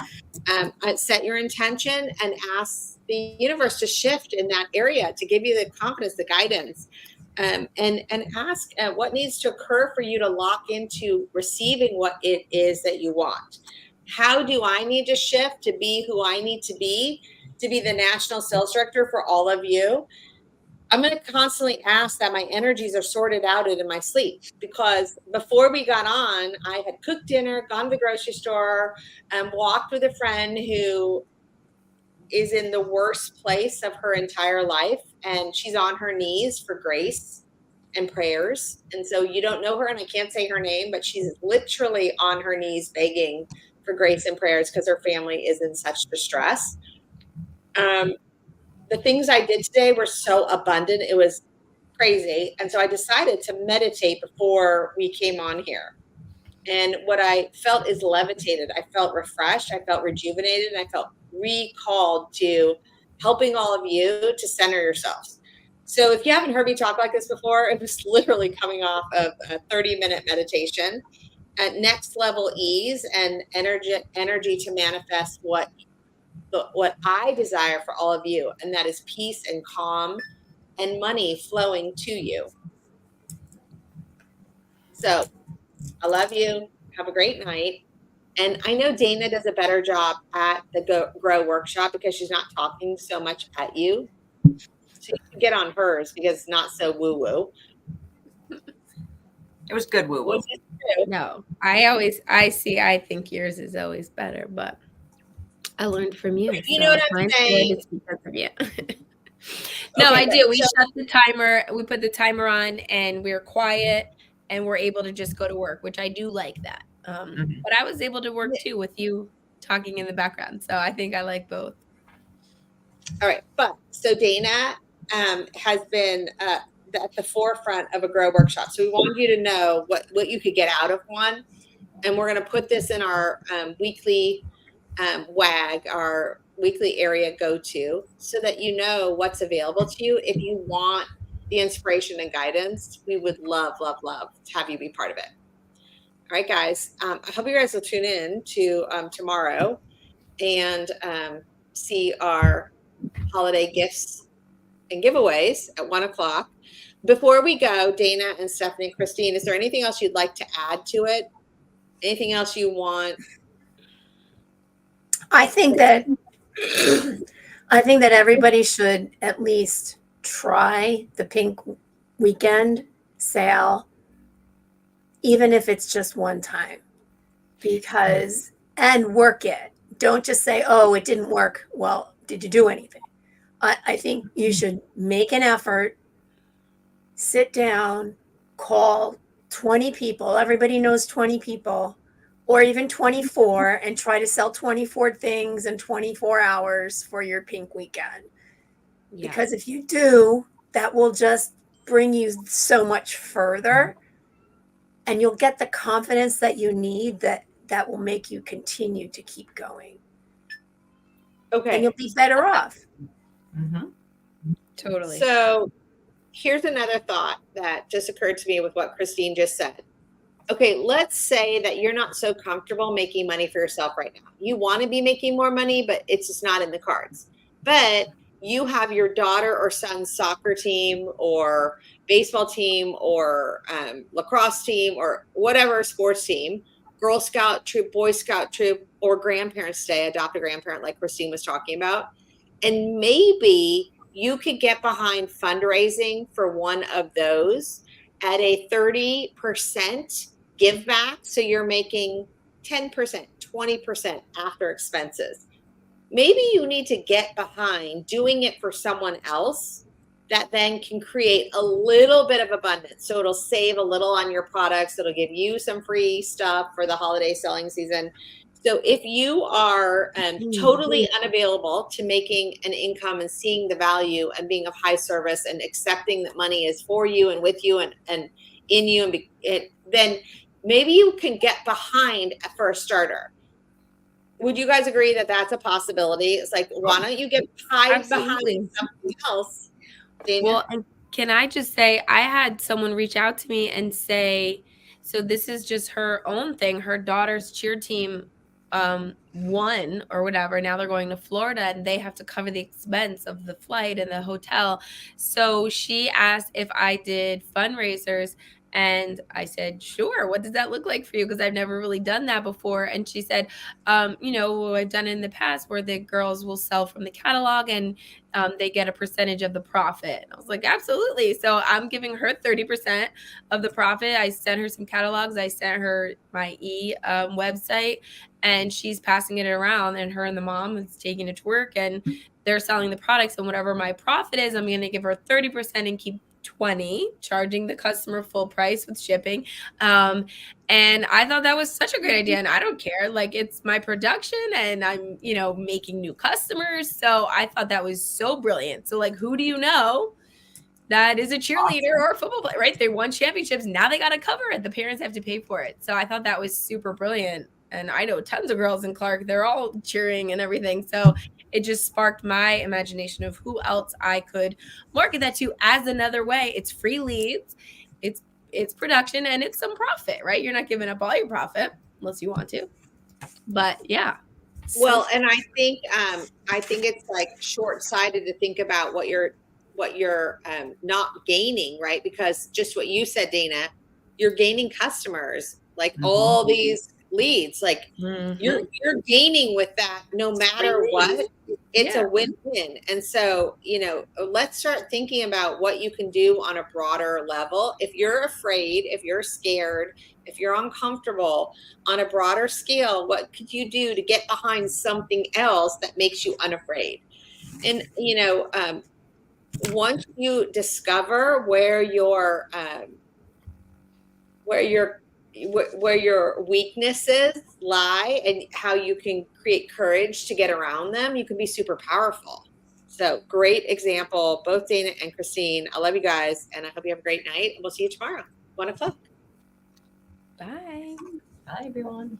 Set your intention and ask the universe to shift in that area, to give you the confidence, the guidance. And ask what needs to occur for you to lock into receiving what it is that you want. How do I need to shift to be who I need to be the national sales director for all of you? I'm going to constantly ask that my energies are sorted out in my sleep, because before we got on, I had cooked dinner, gone to the grocery store, and walked with a friend who is in the worst place of her entire life, and she's on her knees for grace and prayers. And so you don't know her, and I can't say her name, but she's literally on her knees begging for grace and prayers because her family is in such distress. The things I did today were so abundant. It was crazy. And so I decided to meditate before we came on here. And what I felt is levitated. I felt refreshed. I felt rejuvenated. And I felt recalled to helping all of you to center yourselves. So if you haven't heard me talk like this before, it was literally coming off of a 30-minute meditation at next level ease and energy to manifest what I desire for all of you. And that is peace and calm and money flowing to you. So I love you. Have a great night. And I know Dana does a better job at the Grow Workshop because she's not talking so much at you. So you can get on hers because it's not so woo-woo. It was good woo-woo. No, I think yours is always better, but I learned from you. You know what I'm saying? It's because of you. No, I do. We shut the timer. We put the timer on and we're quiet and we're able to just go to work, which I do like that. But I was able to work too with you talking in the background. So I think I like both. All right. But so Dana has been at the forefront of a Grow Workshop. So we wanted you to know what you could get out of one. And we're going to put this in our weekly WAG, our weekly area go-to, so that you know what's available to you. If you want the inspiration and guidance, we would love, love, love to have you be part of it. All right, guys. I hope you guys will tune in to tomorrow and see our holiday gifts and giveaways at 1:00. Before we go, Dana and Stephanie and Christine, is there anything else you'd like to add to it? Anything else you want? I think that everybody should at least try the Pink Weekend sale, even if it's just one time, and work it. Don't just say, oh, it didn't work. Well, did you do anything? I think you should make an effort, sit down, call 20 people. Everybody knows 20 people. Or even 24, and try to sell 24 things in 24 hours for your Pink Weekend. Yeah. Because if you do, that will just bring you so much further, and you'll get the confidence that you need that will make you continue to keep going. Okay. And you'll be better off. Mm-hmm. Totally. So here's another thought that just occurred to me with what Christine just said. Okay, let's say that you're not so comfortable making money for yourself right now. You want to be making more money, but it's just not in the cards. But you have your daughter or son's soccer team or baseball team or lacrosse team or whatever sports team, Girl Scout troop, Boy Scout troop, or grandparents stay, adopt a grandparent like Christine was talking about. And maybe you could get behind fundraising for one of those at a 30% give back. So you're making 10%, 20% after expenses. Maybe you need to get behind doing it for someone else that then can create a little bit of abundance. So it'll save a little on your products. It'll give you some free stuff for the holiday selling season. So if you are totally unavailable to making an income and seeing the value and being of high service and accepting that money is for you and with you and in you, then maybe you can get behind for a starter. Would you guys agree that that's a possibility? It's like, why don't you get behind something else? Dana? Well, and can I just say, I had someone reach out to me and say, so this is just her own thing. Her daughter's cheer team won or whatever. Now they're going to Florida and they have to cover the expense of the flight and the hotel. So she asked if I did fundraisers. And I said, sure. What does that look like for you? Because I've never really done that before. And she said, I've done it in the past where the girls will sell from the catalog and they get a percentage of the profit. And I was like, absolutely. So I'm giving her 30% of the profit. I sent her some catalogs. I sent her my website and she's passing it around, and her and the mom is taking it to work and they're selling the products, and whatever my profit is, I'm going to give her 30% and keep 20, charging the customer full price with shipping. And I thought that was such a great idea. And I don't care. Like, it's my production and I'm, making new customers. So I thought that was so brilliant. So like, who do you know that is a cheerleader or a football player, right? They won championships. Now they got to cover it. The parents have to pay for it. So I thought that was super brilliant. And I know tons of girls in Clark, they're all cheering and everything. So it just sparked my imagination of who else I could market that to as another way. It's free leads, it's production, and it's some profit, right? You're not giving up all your profit unless you want to. But yeah. Well, and I think it's like short-sighted to think about what you're not gaining, right? Because just what you said, Dana, you're gaining customers, like all these leads, like you're gaining with that no matter what. It's a win-win. And so, let's start thinking about what you can do on a broader level. If you're afraid, if you're scared, if you're uncomfortable on a broader scale, what could you do to get behind something else that makes you unafraid? And, once you discover where your weaknesses lie and how you can create courage to get around them, you can be super powerful. So great example, both Dana and Christine. I love you guys, and I hope you have a great night. And we'll see you tomorrow, 1:00. Bye. Bye, everyone.